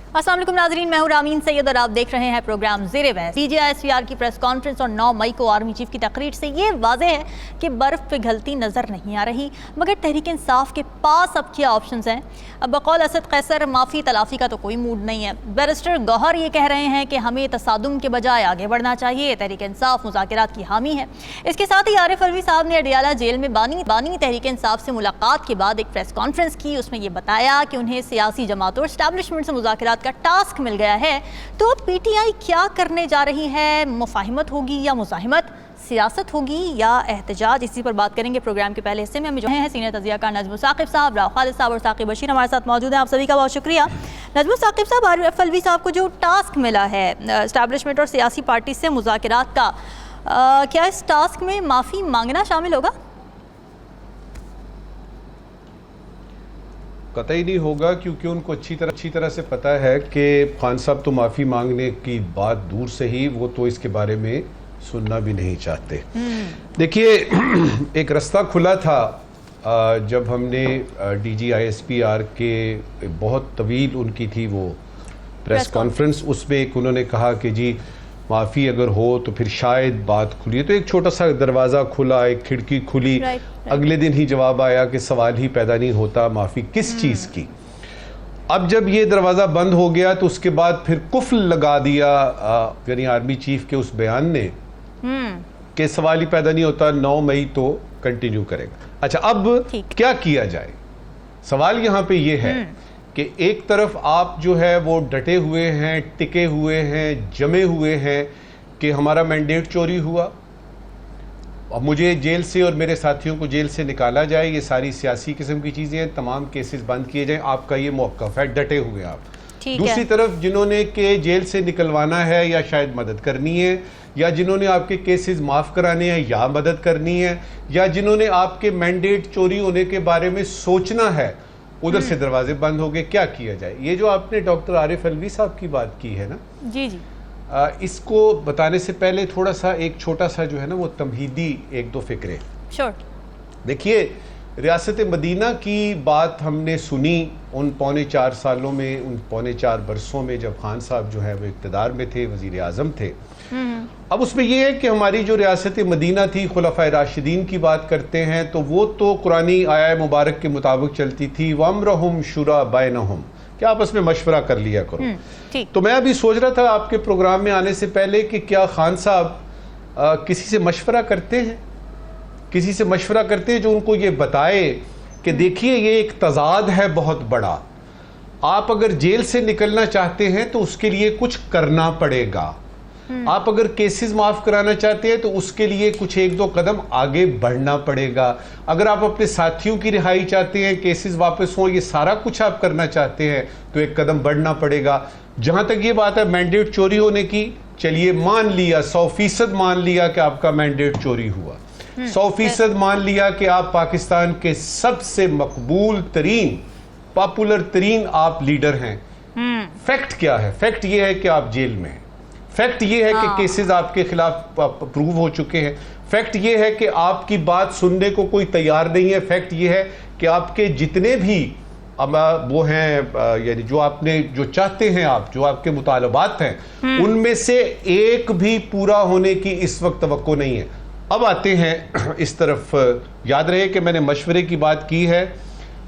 अस्सलाम वालेकुम नाज़रीन, मैं हूं रामीन सैयद और आप देख रहे हैं प्रोग्राम ज़ेरे बहस। DGISPR की प्रेस कॉन्फ्रेंस और 9 मई को आर्मी चीफ की तकरीर से ये वाज़ेह है कि बर्फ़ पिघलती नज़र नहीं आ रही, मगर तहरीक इंसाफ के पास अब क्या ऑप्शंस हैं। अब बकौल असद कैसर माफ़ी तलाफ़ी का तो कोई मूड नहीं है। बैरिस्टर गौहर ये कह रहे हैं कि हमें तसादुम के बजाय आगे बढ़ना चाहिए, तहरीक इंसाफ मुज़ाकरात की हामी है। इसके साथ ही आरिफ अलवी साहब ने अडियाला जेल में बानी तहरीक इंसाफ से मुलाकात के बाद एक प्रेस कॉन्फ्रेंस की। उसमें ये बताया कि उन्हें सियासी जमातों और एस्टैब्लिशमेंट से मुज़ाकरात का टास्क मिल गया है। तो PTI क्या करने जा रही है? मुफाहिमत होगी या मुज़ाहिमत, सियासत होगी या एहतजाज? इसी पर बात करेंगे। प्रोग्राम के पहले हिस्से में हमें जो हैं सीनियर तज़कियाकार नजम साकिब साहब, राव खालिद साहब और साकिब बशीर हमारे साथ मौजूद हैं। आप सभी का बहुत शुक्रिया। नजम साकिब साहब, आरिफ अलवी साहब को जो टास्क मिला है एस्टैब्लिशमेंट और सियासी पार्टी से मुज़ाकरात का, क्या इस टास्क में माफ़ी मांगना शामिल होगा? कतई नहीं होगा, क्योंकि उनको अच्छी तरह से पता है कि खान साहब तो माफ़ी मांगने की बात दूर से ही, वो तो इसके बारे में सुनना भी नहीं चाहते। देखिए, एक रास्ता खुला था जब हमने DGISPR के बहुत तवील उनकी थी वो प्रेस कॉन्फ्रेंस, उसमें एक उन्होंने कहा कि जी माफ़ी अगर हो तो फिर शायद बात खुली। तो एक छोटा सा दरवाज़ा खुला, एक खिड़की खुली। अगले दिन ही जवाब आया कि सवाल ही पैदा नहीं होता माफ़ी किस चीज़ की। अब जब ये दरवाज़ा बंद हो गया तो उसके बाद फिर कुफ्ल लगा दिया यानी आर्मी चीफ के उस बयान ने कि सवाल ही पैदा नहीं होता, 9 मई तो कंटिन्यू करेगा। अच्छा, अब क्या किया जाए? सवाल यहाँ पे ये है कि एक तरफ आप जो है वो डटे हुए हैं, टिके हुए हैं, जमे हुए हैं कि हमारा मैंडेट चोरी हुआ, अब मुझे जेल से और मेरे साथियों को जेल से निकाला जाए, ये सारी सियासी किस्म की चीज़ें हैं, तमाम केसेस बंद किए जाएं, आपका ये मौक़िफ़ है, डटे हुए आप। दूसरी तरफ जिन्होंने के जेल से निकलवाना है या शायद मदद करनी है, या जिन्होंने आपके केसेस माफ़ कराने हैं या मदद करनी है, या जिन्होंने आपके मैंडेट चोरी होने के बारे में सोचना है, उधर से दरवाजे बंद हो गए। क्या किया जाए? ये जो आपने डॉक्टर आरिफ अलवी साहब की बात की है ना, जी जी, इसको बताने से पहले थोड़ा सा एक छोटा सा जो है ना वो तमहीदी एक दो फिक्रे। श्योर। देखिए, रियासत मदीना की बात हमने सुनी उन 4.25 सालों में, उन 4.25 बरसों में जब खान साहब जो है वो इक़्तिदार में थे, वज़ीर आज़म थे। अब उसमें यह है कि हमारी जो रियासत मदीना थी, खुलफ़ाए राशिदीन की बात करते हैं तो वो तो कुरानी आया मुबारक के मुताबिक चलती थी, वम्रहुम शुरा बैनहुम, कि आपस में मशवरा कर लिया करो। तो मैं अभी सोच रहा था आपके प्रोग्राम में आने से पहले कि क्या खान साहब किसी से मशवरा करते हैं, किसी से मशवरा करते हैं जो उनको ये बताए कि देखिए ये एक तजाद है बहुत बड़ा, आप अगर जेल से निकलना चाहते हैं तो उसके लिए कुछ करना पड़ेगा, आप अगर केसेस माफ कराना चाहते हैं तो उसके लिए कुछ 1-2 कदम आगे बढ़ना पड़ेगा, अगर आप अपने साथियों की रिहाई चाहते हैं, केसेस वापस हों, ये सारा कुछ आप करना चाहते हैं तो एक कदम बढ़ना पड़ेगा। जहां तक ये बात है मैंडेट चोरी होने की, चलिए मान लिया 100% मान लिया कि आपका मैंडेट चोरी हुआ, 100% मान लिया कि आप पाकिस्तान के सबसे मकबूल तरीन, पॉपुलर तरीन आप लीडर हैं। फैक्ट क्या है? फैक्ट ये है कि आप जेल में हैं। फैक्ट ये है कि केसेस आपके खिलाफ प्रूव हो चुके हैं। फैक्ट ये है कि आपकी बात सुनने को कोई तैयार नहीं है। फैक्ट ये है कि आपके जितने भी वो हैं, यानी जो आपने जो चाहते हैं आप, जो आपके मुतालबात हैं, उनमें से एक भी पूरा होने की इस वक्त तवक्को नहीं है। अब आते हैं इस तरफ। याद रहे कि मैंने मशवरे की बात की है।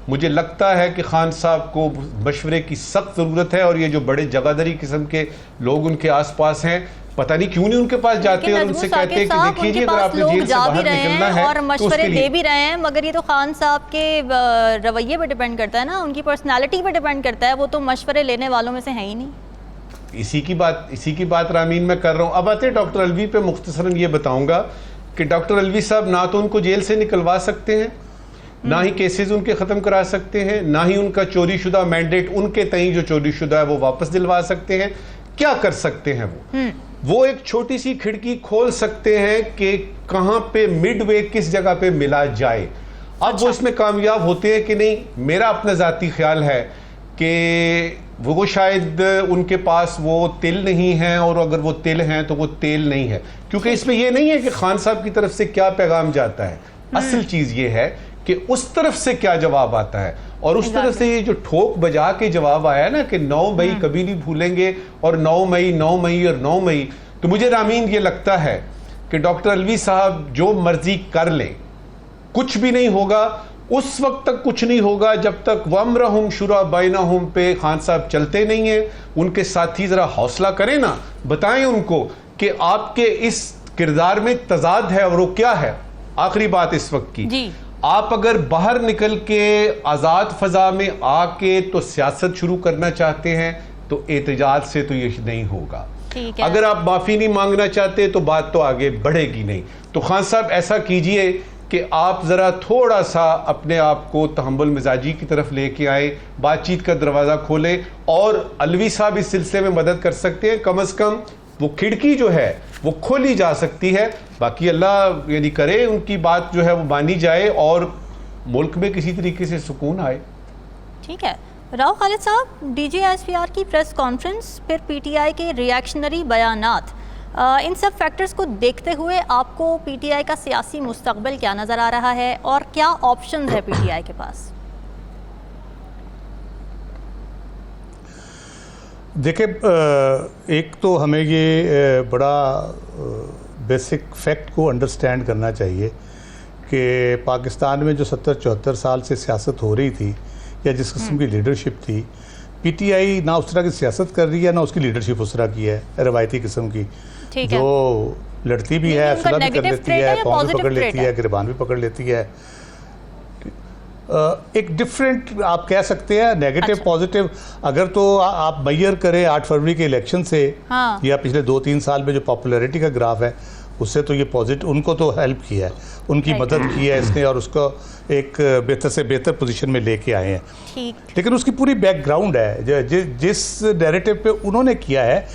मुझे लगता है कि खान साहब को मशवरे की सख्त ज़रूरत है, और ये जो बड़े जगादरी किस्म के लोग उनके आसपास हैं, पता नहीं क्यों नहीं उनके पास जाते और उनसे कहते हैं कि देखिए जी अगर आपने जेल से बाहर निकलना है और मशवरे दे भी रहे हैं, मगर ये तो खान साहब के रवैये पे डिपेंड करता है ना, उनकी पर्सनालिटी पे डिपेंड करता है। वो तो मशवरे लेने वालों में से है ही नहीं। इसी की बात रामीन मैं कर रहा हूँ। अब आते हैं डॉक्टर अलवी पे। मुख्तसरन ये बताऊंगा कि डॉक्टर अलवी साहब ना तो उनको जेल से निकलवा सकते हैं, ना ही केसेस उनके ख़त्म करा सकते हैं, ना ही उनका चोरीशुदा मैंडेट उनके तई जो चोरीशुदा है वो वापस दिलवा सकते हैं। क्या कर सकते हैं वो एक छोटी सी खिड़की खोल सकते हैं कि कहां पे मिडवे, किस जगह पे मिला जाए। अब वो इसमें कामयाब होते हैं कि नहीं, मेरा अपना ज़ाती ख्याल है कि वो शायद उनके पास वो तिल नहीं है, और अगर वो तिल हैं तो वो तेल नहीं है, क्योंकि इसमें यह नहीं है कि खान साहब की तरफ से क्या पैगाम जाता है। असल चीज़ ये है कि उस तरफ से क्या जवाब आता है। और उस तरफ से ये जो ठोक बजा के जवाब आया ना कि 9 मई कभी नहीं भूलेंगे और 9 मई 9 मई और 9 मई, तो मुझे रामीन ये लगता है कि डॉक्टर अलवी साहब जो मर्जी कर लें कुछ भी नहीं होगा। उस वक्त तक कुछ नहीं होगा जब तक वम्रहुम शुरा बैनहुम पे खान साहब चलते नहीं हैं। उनके साथी जरा हौसला करें ना, बताएं उनको कि आपके इस किरदार में तजाद है और वो क्या है। आखिरी बात इस वक्त की जी। आप अगर बाहर निकल के आज़ाद फ़ज़ा में आके तो सियासत शुरू करना चाहते हैं तो एहतजाज से तो ये नहीं होगा। ठीक है। अगर आप माफ़ी नहीं मांगना चाहते तो बात तो आगे बढ़ेगी नहीं। तो खान साहब ऐसा कीजिए कि आप ज़रा थोड़ा सा अपने आप को तहम्मुल मिजाजी की तरफ लेके आए, बातचीत का दरवाज़ा खोलें और अलवी साहब इस सिलसिले में मदद कर सकते हैं। कम अज़ कम वो खिड़की जो है वो खोली जा सकती है। बाकी अल्लाह यानी करे उनकी बात जो है वो मानी जाए और मुल्क में किसी तरीके से सुकून आए। ठीक है। राव खालिद साहब, DGISPR की प्रेस कॉन्फ्रेंस, फिर PTI के रिएक्शनरी बयानात, इन सब फैक्टर्स को देखते हुए आपको PTI का सियासी मुस्तकबिल क्या नज़र आ रहा है और क्या ऑप्शंस है PTI के पास? देखिए, एक तो हमें ये बड़ा बेसिक फैक्ट को अंडरस्टैंड करना चाहिए कि पाकिस्तान में जो 70-74 साल से सियासत हो रही थी या जिस किस्म की लीडरशिप थी, PTI ना उस तरह की सियासत कर रही है ना उसकी लीडरशिप उस तरह की है, रवायती किस्म की, जो लड़ती भी है, सुलह भी कर लेती है, कौम भी पकड़ लेती है, गिरबान भी पकड़ लेती है। एक डिफरेंट आप कह सकते हैं, नेगेटिव पॉजिटिव अगर तो आप मैयर करें 8 फरवरी के इलेक्शन से या पिछले 2-3 साल में जो पॉपुलैरिटी का ग्राफ है उससे, तो ये पॉजिटिव उनको तो हेल्प किया है, उनकी मदद की है इसने और उसको एक बेहतर से बेहतर पोजीशन में लेके आए हैं। लेकिन उसकी पूरी बैकग्राउंड है, जिस नैरेटिव पे उन्होंने किया है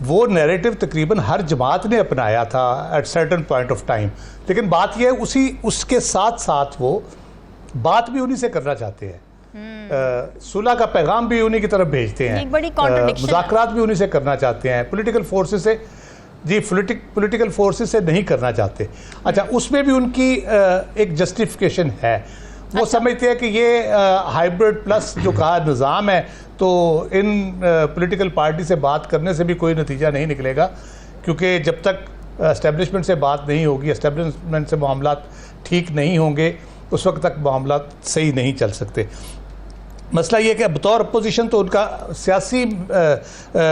वो नैरेटिव तकरीबन हर जमात ने अपनाया था at certain point of time. लेकिन बात यह है उसके साथ साथ वो बात भी उन्हीं से करना चाहते हैं, सुलह का पैगाम भी उन्हीं की तरफ भेजते हैं, मुज़ाकरात भी उन्हीं से करना चाहते हैं, पॉलिटिकल फोर्सेस से पॉलिटिकल फोर्सेस से नहीं करना चाहते। अच्छा, उसमें भी उनकी एक जस्टिफिकेशन है, वो समझते हैं कि ये हाइब्रिड प्लस जो कहा निज़ाम है, तो इन पॉलिटिकल पार्टी से बात करने से भी कोई नतीजा नहीं निकलेगा, क्योंकि जब तक एस्टेब्लिशमेंट से बात नहीं होगी, एस्टेब्लिशमेंट से मामलात ठीक नहीं होंगे, उस वक्त तक मामलात सही नहीं चल सकते। मसला ये कि बतौर अपोजिशन तो उनका सियासी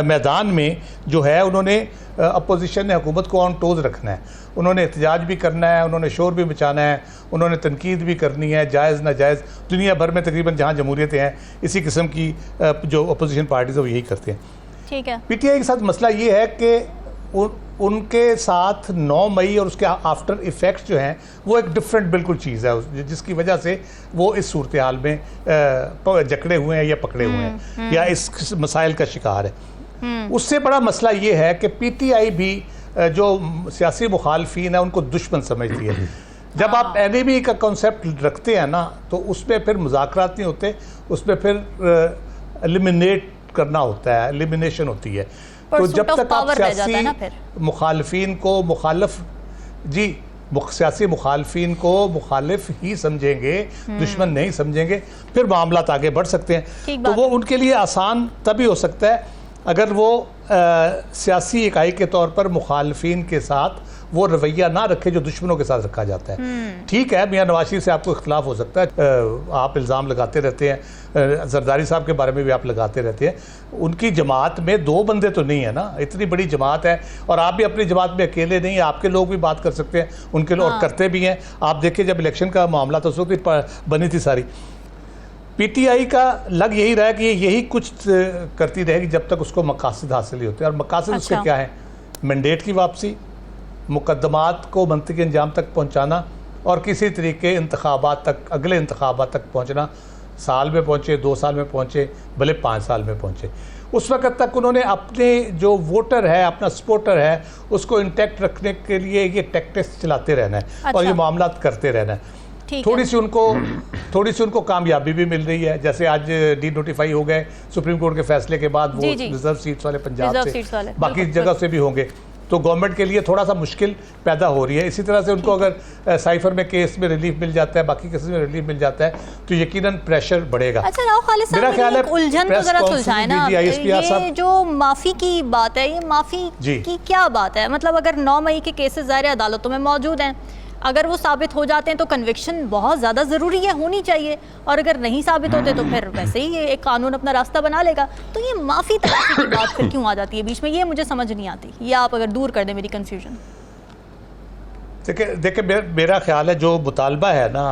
मैदान में जो है, उन्होंने अपोजिशन ने हुकूमत को ऑन टोज रखना है, उन्होंने एहतजाज भी करना है, उन्होंने शोर भी मचाना है, उन्होंने तनकीद भी करनी है, जायज़ नाजायज़। दुनिया भर में तकरीबन जहाँ जमहूरियतें हैं इसी किस्म की जो अपोजिशन पार्टीज है वो यही करते हैं। ठीक है। PTI के साथ मसला ये है कि उनके साथ 9 मई और उसके आफ्टर इफ़ेक्ट्स जो हैं वो एक डिफरेंट बिल्कुल चीज़ है, जिसकी वजह से वो इस सूरत हाल में जकड़े हुए हैं या पकड़े हुए हैं या इस मसाइल का शिकार है। उससे बड़ा मसला ये है कि PTI भी जो सियासी मुखालफीन है उनको दुश्मन समझती है। जब आप एनिमी का कॉन्सेप्ट रखते हैं ना, तो उसमें फिर मुज़ाकरात नहीं होते, उसमें फिर एलिमिनेट करना होता है, एलिमिनेशन होती है। तो जब तक आप सियासी मुखालफीन को सियासी मुखालफीन को मुखालिफ ही समझेंगे, दुश्मन नहीं समझेंगे, फिर मामलात आगे बढ़ सकते हैं। तो वो उनके लिए आसान तभी हो सकता है अगर वो सियासी इकाई के तौर पर मुखालफीन के साथ वो रवैया ना रखे जो दुश्मनों के साथ रखा जाता है। ठीक है, मियां नवाज शरीफ से आपको इख्तलाफ हो सकता है, आप इल्ज़ाम लगाते रहते हैं, जरदारी साहब के बारे में भी आप लगाते रहते हैं। उनकी जमात में 2 बंदे तो नहीं है ना, इतनी बड़ी जमात है, और आप भी अपनी जमात में अकेले नहीं, आपके लोग भी बात कर सकते हैं, उनके लोग करते भी हैं। आप देखिए जब इलेक्शन का मामला तो उस वक्त बनी थी सारी, PTI का लग यही रहा है कि यही कुछ करती रहेगी जब तक उसको मकासद हासिल नहीं होते। और मकासद उसके क्या है? मैंडेट की वापसी, मुकदमात को मंतकी अंजाम तक पहुंचाना और किसी तरीके इंतखाबात तक, अगले इंतखाबात तक पहुंचना। साल में पहुंचे, 2 साल में पहुंचे, भले 5 साल में पहुंचे, उस वक्त तक उन्होंने अपने जो वोटर है, अपना सपोर्टर है, उसको इंटैक्ट रखने के लिए ये टैक्टिक्स चलाते रहना है और ये मामलात करते रहना है। थोड़ी सी उनको कामयाबी भी मिल रही है, जैसे आज डी-नोटिफाई हो गए सुप्रीम कोर्ट के फैसले के बाद, वो रिजर्व सीट्स वाले पंजाब से, बाकी जगह से भी होंगे, तो गवर्नमेंट के लिए थोड़ा सा मुश्किल पैदा हो रही है। इसी तरह से उनको अगर साइफर में केस में रिलीफ मिल जाता है, बाकी केसेस में रिलीफ मिल जाता है, तो यकीनन प्रेशर बढ़ेगा। अच्छा राव खालिद साहब, मेरा ख्याल है उलझन तो जरा सुलझाएं ना, ये जो माफी की बात है, ये माफी की क्या बात है? मतलब अगर 9 मई के केसेस ज़ाहिर अदालतों में मौजूद हैं, अगर वो साबित हो जाते हैं तो कन्विक्शन बहुत ज़्यादा ज़रूरी है, होनी चाहिए, और अगर नहीं साबित होते तो फिर वैसे ही ये एक कानून अपना रास्ता बना लेगा। तो ये माफ़ी तलाशी की बात फिर क्यों आ जाती है बीच में, ये मुझे समझ नहीं आती। ये आप अगर दूर कर दें मेरी कन्फ्यूजन। देखिए मेरा ख्याल है जो मुतालबा है ना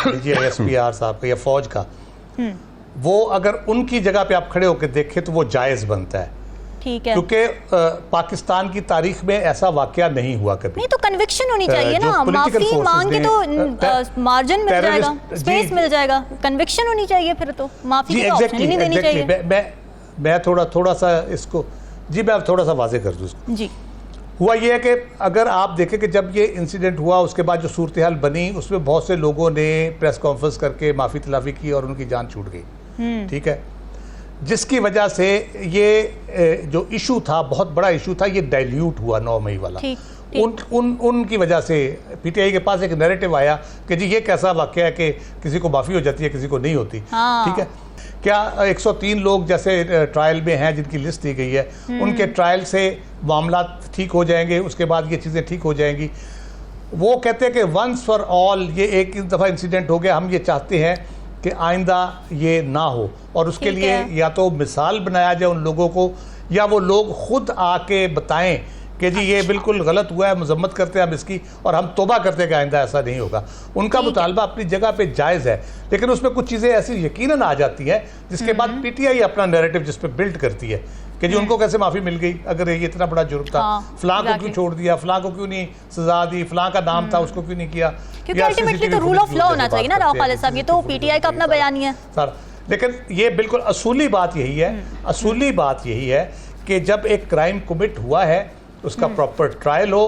DGISPR साहब का या फौज का, वो अगर उनकी जगह पे आप खड़े होकर देखें तो वो जायज़ बनता है। ठीक है, क्योंकि पाकिस्तान की तारीख में ऐसा वाकया नहीं हुआ कभी। नहीं तो कन्विक्शन होनी चाहिए ना, माफी मांग के तो मार्जिन मिल जाएगा, स्पेस मिल जाएगा, कन्विक्शन होनी चाहिए फिर तो माफी की ऑप्शन ही नहीं देनी चाहिए। मैं थोड़ा सा इसको मैं थोड़ा सा वाजे कर दूं इसको। जी, हुआ ये है कि अगर आप देखें कि जब ये इंसिडेंट हुआ उसके बाद जो सूरत हाल बनी, उसमें बहुत से लोगों ने प्रेस कॉन्फ्रेंस करके माफ़ी तलाफी की और उनकी जान छूट गई। ठीक है, जिसकी वजह से ये जो इशू था, बहुत बड़ा इशू था, ये डाइल्यूट हुआ 9 मई वाला। उनकी वजह से PTI के पास एक नैरेटिव आया कि जी ये कैसा वाकया है कि किसी को माफ़ी हो जाती है, किसी को नहीं होती। ठीक है, क्या 103 लोग जैसे ट्रायल में हैं जिनकी लिस्ट दी गई है, उनके ट्रायल से मामला ठीक हो जाएंगे, उसके बाद ये चीज़ें ठीक हो जाएंगी? वो कहते हैं कि वंस फॉर ऑल ये एक दफ़ा इंसिडेंट हो गया, हम ये चाहते हैं कि आइंदा ये ना हो, और उसके लिए या तो मिसाल बनाया जाए उन लोगों को, या वो लोग खुद आके बताएं कि जी ये बिल्कुल गलत हुआ है, मजम्मत करते हैं हम इसकी, और हम तौबा करते हैं कि आइंदा ऐसा नहीं होगा। उनका मुतालबा अपनी जगह पे जायज़ है, लेकिन उसमें कुछ चीज़ें ऐसी यकीनन आ जाती हैं जिसके बाद PTI अपना नैरेटिव जिस पे बिल्ड करती है कि जी उनको कैसे माफ़ी मिल गई, अगर ये इतना बड़ा जुर्म था, फलां को क्यों छोड़ दिया, फलां को क्यों नहीं सजा दी, फलां का नाम था उसको क्यों नहीं किया। क्योंकि अल्टीमेटली तो रूल ऑफ लॉ होना चाहिए ना राव खालिद साहब, ये तो PTI का अपना बयान ही है सर। लेकिन ये बिल्कुल असूली बात यही है, असूली बात यही है कि जब एक क्राइम कमिट हुआ है उसका प्रॉपर ट्रायल हो,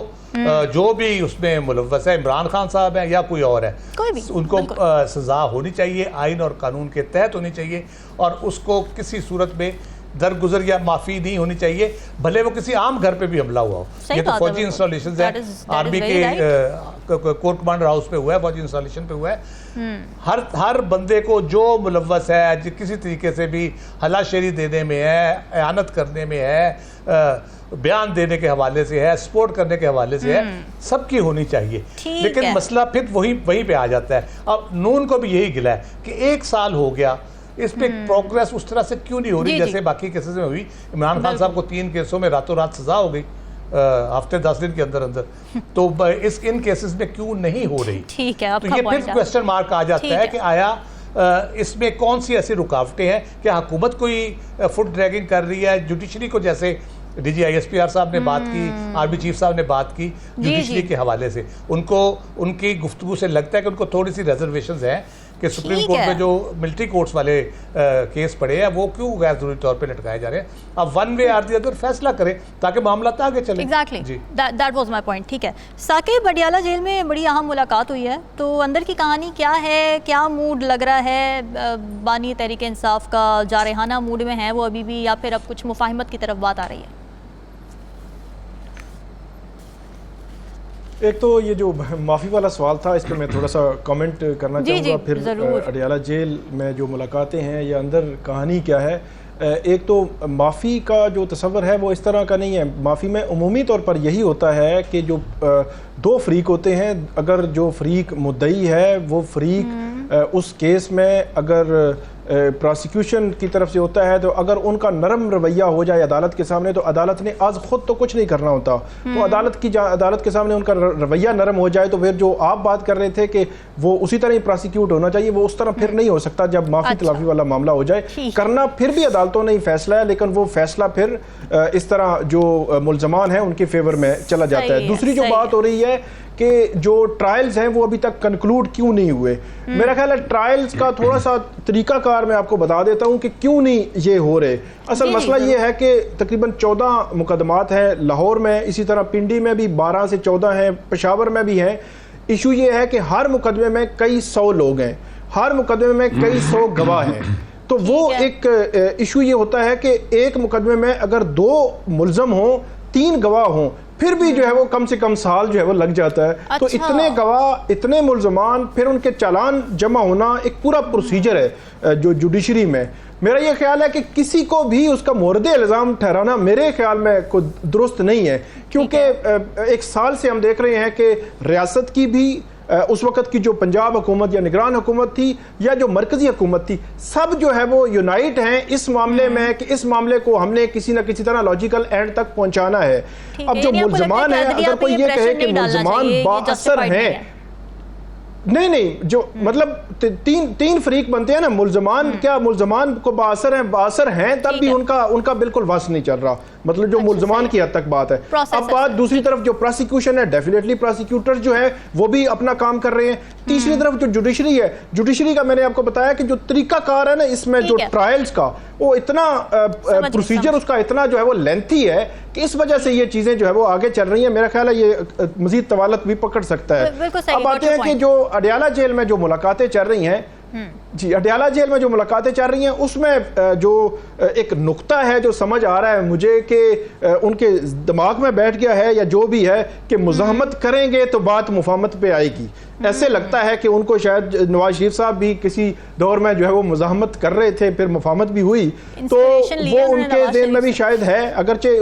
जो भी उसमें मुलव्वस है, इमरान खान साहब हैं या कोई और है, कोई भी, उनको सज़ा होनी चाहिए, आइन और कानून के तहत होनी चाहिए, और उसको किसी सूरत में दरगुजर या माफ़ी नहीं होनी चाहिए, भले वो किसी आम घर पे भी हमला हुआ हो। ये तो फौजी इंस्टॉलेशन है, आर्मी के कोर कमांडर हाउस पे हुआ है, फौजी इंस्टॉलेशन पे हुआ है। हर बंदे को जो मुलव्वस है, किसी तरीके से भी हलाशेरी देने में है, एयानत करने में है, बयान देने के हवाले से है, सपोर्ट करने के हवाले से है, सबकी होनी चाहिए। लेकिन मसला फिर वहीं पे आ जाता है। अब नून को भी यही गिला है कि 1 साल हो गया, इस पे प्रोग्रेस उस तरह से क्यों नहीं हो रही जैसे बाकी केसेस में हुई। इमरान खान साहब को 3 केसों में रातों रात सजा हो गई, हफ्ते 10 दिन के अंदर अंदर, तो इन केसेस में क्यों नहीं हो रही? ठीक है, तो ये फिर क्वेश्चन मार्क आ जाता है कि आया इसमें कौन सी ऐसी रुकावटें हैं? क्या हुकूमत कोई फुट ड्रैगिंग कर रही है? जुडिशरी को, जैसे DGISPR साहब ने बात की, आर्मी चीफ साहब ने बात की जुडिशरी के हवाले से, उनको उनकी गुफ्तगू से लगता है कि उनको थोड़ी सी रिजर्वेशंस हैं कि सुप्रीम कोर्ट में जो मिलिट्री कोर्ट्स वाले केस पड़े हैं वो क्यों गैर जरूरी तौर पे लटकाए जा रहे हैं। अब one way or the other फैसला करें ताकि मामला आगे चले। Exactly, that was my point. ठीक है, साकिब, पटियाला जेल में बड़ी अहम मुलाकात हुई है, तो अंदर की कहानी क्या है, क्या मूड लग रहा है? बानी तहरीक इंसाफ का जारहाना मूड में है वो अभी भी, या फिर अब कुछ मुफाहिमत की तरफ बात आ रही है? एक तो ये जो माफ़ी वाला सवाल था, इस पर मैं थोड़ा सा कमेंट करना चाहूँगा। फिर पटियाला जेल में जो मुलाकातें हैं या अंदर कहानी क्या है। एक तो माफ़ी का जो तस्वर है वो इस तरह का नहीं है। माफ़ी में उमूमी तौर पर यही होता है कि जो 2 फरीक होते हैं, अगर जो फरीक मुद्दई है वो फरीक उस केस में अगर प्रोसिक्यूशन की तरफ से होता है, तो अगर उनका नरम रवैया हो जाए अदालत के सामने, तो अदालत ने आज खुद तो कुछ नहीं करना होता, तो अदालत के सामने उनका रवैया नरम हो जाए, तो फिर जो आप बात कर रहे थे कि वो उसी तरह ही प्रोसिक्यूट होना चाहिए, वो उस तरह फिर नहीं हो सकता जब माफ़ी तलाफी वाला मामला हो जाए। करना फिर भी अदालतों ने ही फैसला है, लेकिन वो फैसला फिर इस तरह जो मुल्ज़मान हैं उनके फेवर में चला जाता है। दूसरी जो बात हो रही है कि जो ट्रायल्स हैं वो अभी तक कंक्लूड क्यों नहीं हुए, मेरा ख्याल है ट्रायल्स का थोड़ा सा तरीकाकार मैं आपको बता देता हूं कि क्यों नहीं ये हो रहे। असल मसला ये है कि तकरीबन 14 मुकदमात हैं लाहौर में, इसी तरह पिंडी में भी 12 से 14 हैं, पेशावर में भी हैं। इशू ये है कि हर मुकदमे में कई 100 लोग हैं, हर मुकदमे में कई 100 गवाह हैं, तो वो एक इशू ये होता है कि एक मुकदमे में अगर 2 मुल्ज़म हों, 3 गवाह हों, फिर भी जो है वो कम से कम साल जो है वो लग जाता है। अच्छा। तो इतने गवाह, इतने मुल्जमान, फिर उनके चालान जमा होना, एक पूरा प्रोसीजर है जो जुडिशरी में। मेरा ये ख्याल है कि किसी को भी उसका मोरद इल्ज़ाम ठहराना मेरे ख्याल में कोई दुरुस्त नहीं है, क्योंकि एक साल से हम देख रहे हैं कि रियासत की भी उस वक़्त की जो पंजाब हुकूमत या निगरान हुकूमत थी या जो मरकज़ी हुकूमत थी, सब जो है वो यूनाइट हैं इस मामले में कि इस मामले को हमने किसी न किसी तरह लॉजिकल एंड तक पहुंचाना है। अब जो मुल्ज़मान है, अगर कोई ये कहे कि मुल्ज़मान बाअसर हैं, नहीं, जो मतलब तीन फरीक बनते हैं ना, मुल्ज़मान क्या मुल्ज़मान को बाअसर हैं तब भी उनका बिल्कुल वस नहीं चल रहा, मतलब जो मुल्ज़मान की हद तक बात है। अब बात दूसरी तरफ जो प्रोसिक्यूशन है, डेफिनेटली प्रोसिक्यूटर जो है वो भी अपना काम कर रहे हैं। तीसरी तरफ जो जुडिशरी है, जुडिशरी का मैंने आपको बताया कि जो तरीकाकार है ना इसमें जो ट्रायल्स का, वो इतना प्रोसीजर उसका इतना जो है वो लेंथी है कि इस वजह से ये चीजें जो है वो आगे चल रही है। मेरा ख्याल है ये मजीद तवालत भी पकड़ सकता है। अब आते हैं कि जो अडयाला जेल में जो मुलाकातें चल रही हैं, जी अडयाला जेल में जो मुलाकातें चल रही हैं उसमें जो एक नुक्ता है जो समझ आ रहा है मुझे कि उनके दिमाग में बैठ गया है या जो भी है कि मुज़ाहमत करेंगे तो बात मुफाहमत पे आएगी। ऐसे लगता है कि उनको शायद नवाज शरीफ साहब भी किसी दौर में जो है वो मुज़ाहमत कर रहे थे, फिर मुफाहमत भी हुई, तो वो उनके ज़हन में भी शायद है, अगरचे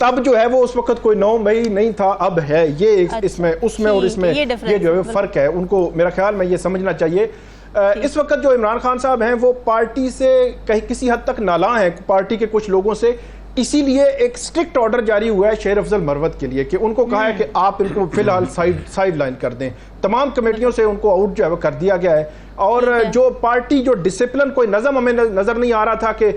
तब जो है वो उस वक्त कोई 9 मई नहीं था, अब है ये। अच्छा, इसमें उसमें और इसमें ये जो है फ़र्क है, उनको मेरा ख्याल में ये समझना चाहिए। इस वक्त जो इमरान खान साहब हैं वो पार्टी से कहीं किसी हद तक नाला हैं, पार्टी के कुछ लोगों से, इसीलिए एक स्ट्रिक्ट ऑर्डर जारी हुआ है शेर अफजल मरवत के लिए कि उनको कहा है कि आप इनको फिलहाल साइड लाइन कर दें। तमाम कमेटियों से उनको आउट जो है वो कर दिया गया है। और जो पार्टी जो डिसिप्लिन, कोई नज़म हमें नज़र नहीं आ रहा था कि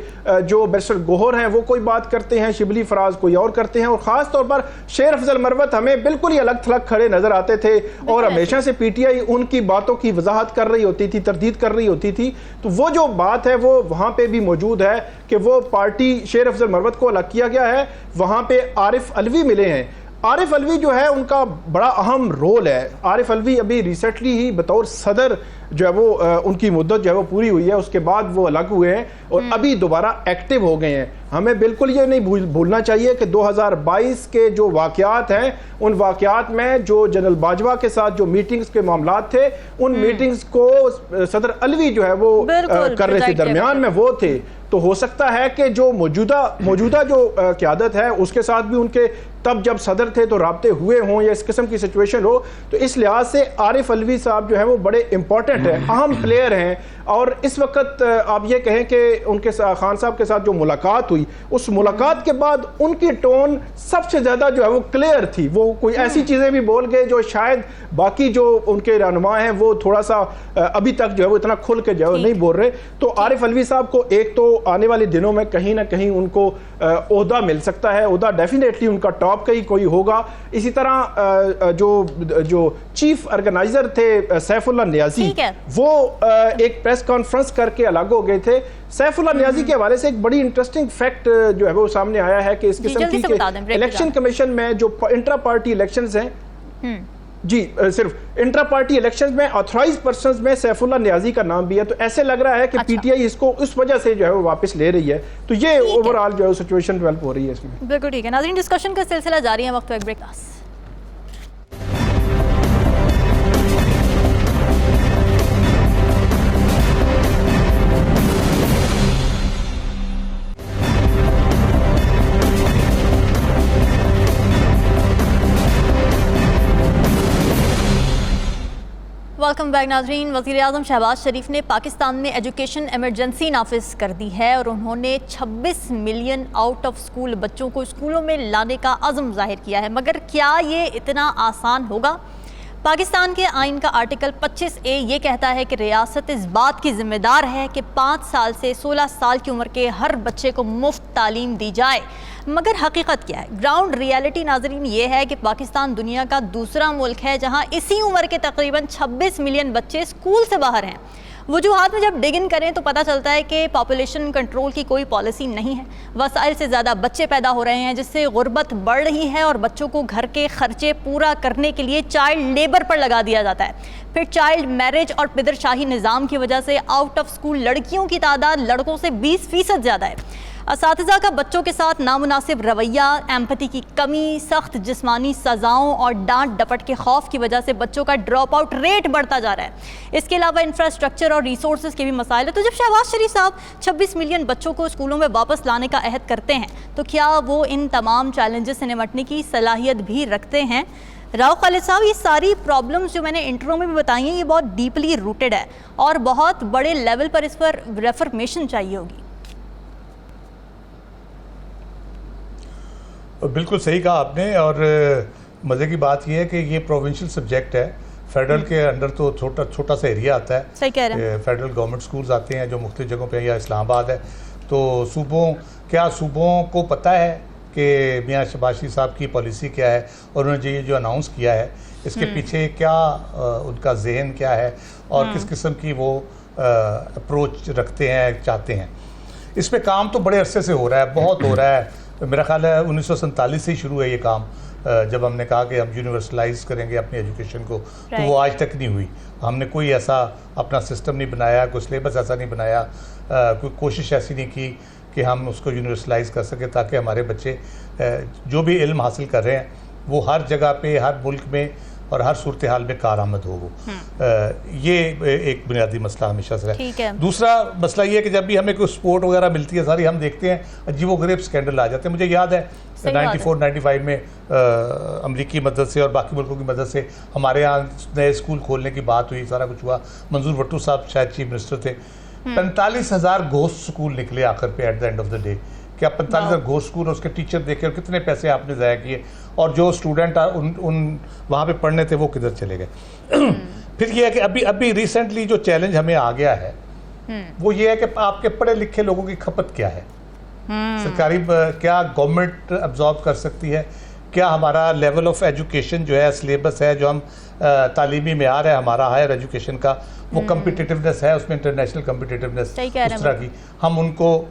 जो बैरिस्टर गोहर हैं वो कोई बात करते हैं, शिबली फराज कोई और करते हैं, और ख़ास तौर पर शेर अफजल मरवत हमें बिल्कुल ही अलग थलग खड़े नज़र आते थे और हमेशा से पीटीआई उनकी बातों की वजाहत कर रही होती थी, तरदीद कर रही होती थी। तो वो जो बात है वो वहाँ पर भी मौजूद है कि वो पार्टी शेर अफजल मरवत को अलग किया गया है, वहाँ पर आरिफ अलवी मिले हैं। आरिफ अलवी जो है उनका बड़ा अहम रोल है। आरिफ अलवी अभी रिसेंटली ही बतौर सदर जो है वो उनकी मुद्दत जो है वो पूरी हुई है, उसके बाद वो अलग हुए हैं और अभी दोबारा एक्टिव हो गए हैं। हमें बिल्कुल ये नहीं भूलना चाहिए कि 2022 के जो वाक़यात हैं, उन वाक़यात में जो जनरल बाजवा के साथ जो मीटिंग्स के मामलात थे, उन मीटिंग्स को सदर अलवी जो है वो कर रहे थे, दरमियान में वो थे। तो हो सकता है कि जो मौजूदा जो क़यादत है उसके साथ भी उनके तब जब सदर थे तो राब्ते हुए हों या इस किस्म की सिचुएशन हो, तो इस लिहाज से आरिफ अलवी साहब जो है वो बड़े इंपॉर्टेंट है, अहम प्लेयर हैं। और इस वक्त आप ये कहें कि उनके खान साहब के साथ जो मुलाकात हुई, उस मुलाकात के बाद उनकी टोन सबसे ज़्यादा जो है वो क्लियर थी। वो कोई ऐसी चीज़ें भी बोल गए जो शायद बाकी जो उनके रहनुमा हैं वो थोड़ा सा अभी तक जो है वो इतना खुल के जो है नहीं बोल रहे। तो आरिफ अलवी साहब को एक तो आने वाले दिनों में कहीं ना कहीं उनको ओहदा मिल सकता है, ओहदा डेफिनेटली उनका टॉप का ही कोई होगा। इसी तरह जो चीफ ऑर्गेनाइजर थे सैफुल्लाह नियाजी, वो एक प्रेस कॉन्फ्रेंस करके अलग हो गए थे। सैफुल्लाह नियाजी के हवाले से एक बड़ी इंटरेस्टिंग फैक्ट जो है वो सामने आया है कि इस किस्म की इलेक्शन कमीशन में जो इंट्रा पार्टी इलेक्शंस हैं, जी सिर्फ इंट्रा पार्टी इलेक्शंस में ऑथराइज्ड पर्संस में सैफुल्लाह नियाजी का नाम भी है। तो ऐसे लग रहा है कि पीटीआई इसको उस वजह से जो है वो वापस ले रही है। तो ये ओवरऑल जो है सिचुएशन डेवलप हो रही है इसमें। बिल्कुल ठीक है नाज़रीन, डिस्कशन का सिलसिला जारी है, वक्त ब्रेक। वेलकम बैक नाज़रीन। वज़ीर-ए-आज़म शहबाज शरीफ ने पाकिस्तान में एजुकेशन इमरजेंसी नाफिज कर दी है और उन्होंने 26 मिलियन आउट ऑफ स्कूल बच्चों को स्कूलों में लाने का अज़्म ज़ाहिर किया है। मगर क्या ये इतना आसान होगा? पाकिस्तान के आइन का आर्टिकल 25A ये कहता है कि रियासत इस बात की ज़िम्मेदार है कि 5 साल से 16 साल की उम्र के हर बच्चे को मुफ्त तालीम दी जाए। मगर हकीकत क्या है? ग्राउंड रियलिटी नाज़रीन ये है कि पाकिस्तान दुनिया का दूसरा मुल्क है जहां इसी उम्र के तकरीबन 26 मिलियन बच्चे स्कूल से बाहर हैं। वजूहात में जब डिग इन करें तो पता चलता है कि पॉपुलेशन कंट्रोल की कोई पॉलिसी नहीं है, वसाइल से ज़्यादा बच्चे पैदा हो रहे हैं जिससे गुर्बत बढ़ रही है और बच्चों को घर के खर्चे पूरा करने के लिए चाइल्ड लेबर पर लगा दिया जाता है। फिर चाइल्ड मैरिज और पिदरशाही निज़ाम की वजह से आउट ऑफ स्कूल लड़कियों की तादाद लड़कों से 20% ज़्यादा है। असातिज़ा का बच्चों के साथ नामुनासिब रवैया, एम्पैथी की कमी, सख्त जिस्मानी सज़ाओं और डांट डपट के खौफ की वजह से बच्चों का ड्रॉप आउट रेट बढ़ता जा रहा है। इसके अलावा इंफ्रास्ट्रक्चर और रिसोर्सेज के भी मसाइल है। तो जब शहबाज शरीफ साहब 26 मिलियन बच्चों को स्कूलों में वापस लाने का अहद करते हैं तो क्या वो इन तमाम चैलेंजेस से निपटने की सलाहियत भी रखते हैं? राव खालिद साहब, ये सारी प्रॉब्लम्स जो मैंने इंट्रो में भी बताई हैं ये बहुत डीपली रूटेड है और बहुत बड़े लेवल पर इस पर रेफॉर्मेशन चाहिए होगी। बिल्कुल सही कहा आपने, और मज़े की बात यह है कि ये प्रोविंशियल सब्जेक्ट है। फेडरल के अंडर तो छोटा सा एरिया आता है। सही कह रहे हैं। फेडरल गवर्नमेंट स्कूल्स आते हैं जो मुख्तलिफ जगहों पे, या इस्लामाबाद है। तो सूबों को पता है कि मियाँ शहबाज शरीफ साहब की पॉलिसी क्या है और उन्होंने ये जो अनाउंस किया है इसके पीछे क्या उनका जहन क्या है और किस किस्म की वो अप्रोच रखते हैं, चाहते हैं। इस पे काम तो बड़े अरसे से हो रहा है, बहुत हो रहा है। मेरा ख्याल है 1947 से ही शुरू है ये काम, जब हमने कहा कि हम यूनिवर्सलाइज करेंगे अपनी एजुकेशन को, तो वो आज तक नहीं हुई। हमने कोई ऐसा अपना सिस्टम नहीं बनाया, कोई सिलेबस ऐसा नहीं बनाया, कोई कोशिश ऐसी नहीं की कि हम उसको यूनिवर्सलाइज कर सकें ताकि हमारे बच्चे जो भी इल्म हासिल कर रहे हैं वो हर जगह पे, हर मुल्क में और हर सूरत हाल में कारआमद हो वो। ये एक बुनियादी मसला हमेशा से है। दूसरा मसला ये है कि जब भी हमें कोई सपोर्ट वगैरह मिलती है सारी, हम देखते हैं अजीबोगरीब स्कैंडल आ जाते हैं। मुझे याद है 94-95 में अमरीकी मदद से और बाकी मुल्कों की मदद से हमारे यहाँ नए स्कूल खोलने की बात हुई, सारा कुछ हुआ। मंजूर भट्टू साहब शायद चीफ मिनिस्टर थे। 45,000 घोस्ट स्कूल निकले आखिर पे at the end of the day. कि आप 45,000 घोस्ट स्कूल और उसके टीचर देखे और कितने पैसे आपने ज़ाया किए, और जो स्टूडेंट उन वहाँ पे पढ़ने थे वो किधर चले गए। फिर ये है कि अभी रिसेंटली जो चैलेंज हमें आ गया है वो ये है कि आपके पढ़े लिखे लोगों की खपत क्या है, सरकारी क्या गवर्नमेंट अब्जॉर्ब कर सकती है, क्या हमारा लेवल ऑफ एजुकेशन जो है, सिलेबस है जो हम तालीमी मेयार है हमारा हायर एजुकेशन का, वो कम्पिटिटिवनेस है, उसमें इंटरनेशनल कम्पिटिटिवनेस उस तरह की, हम उनको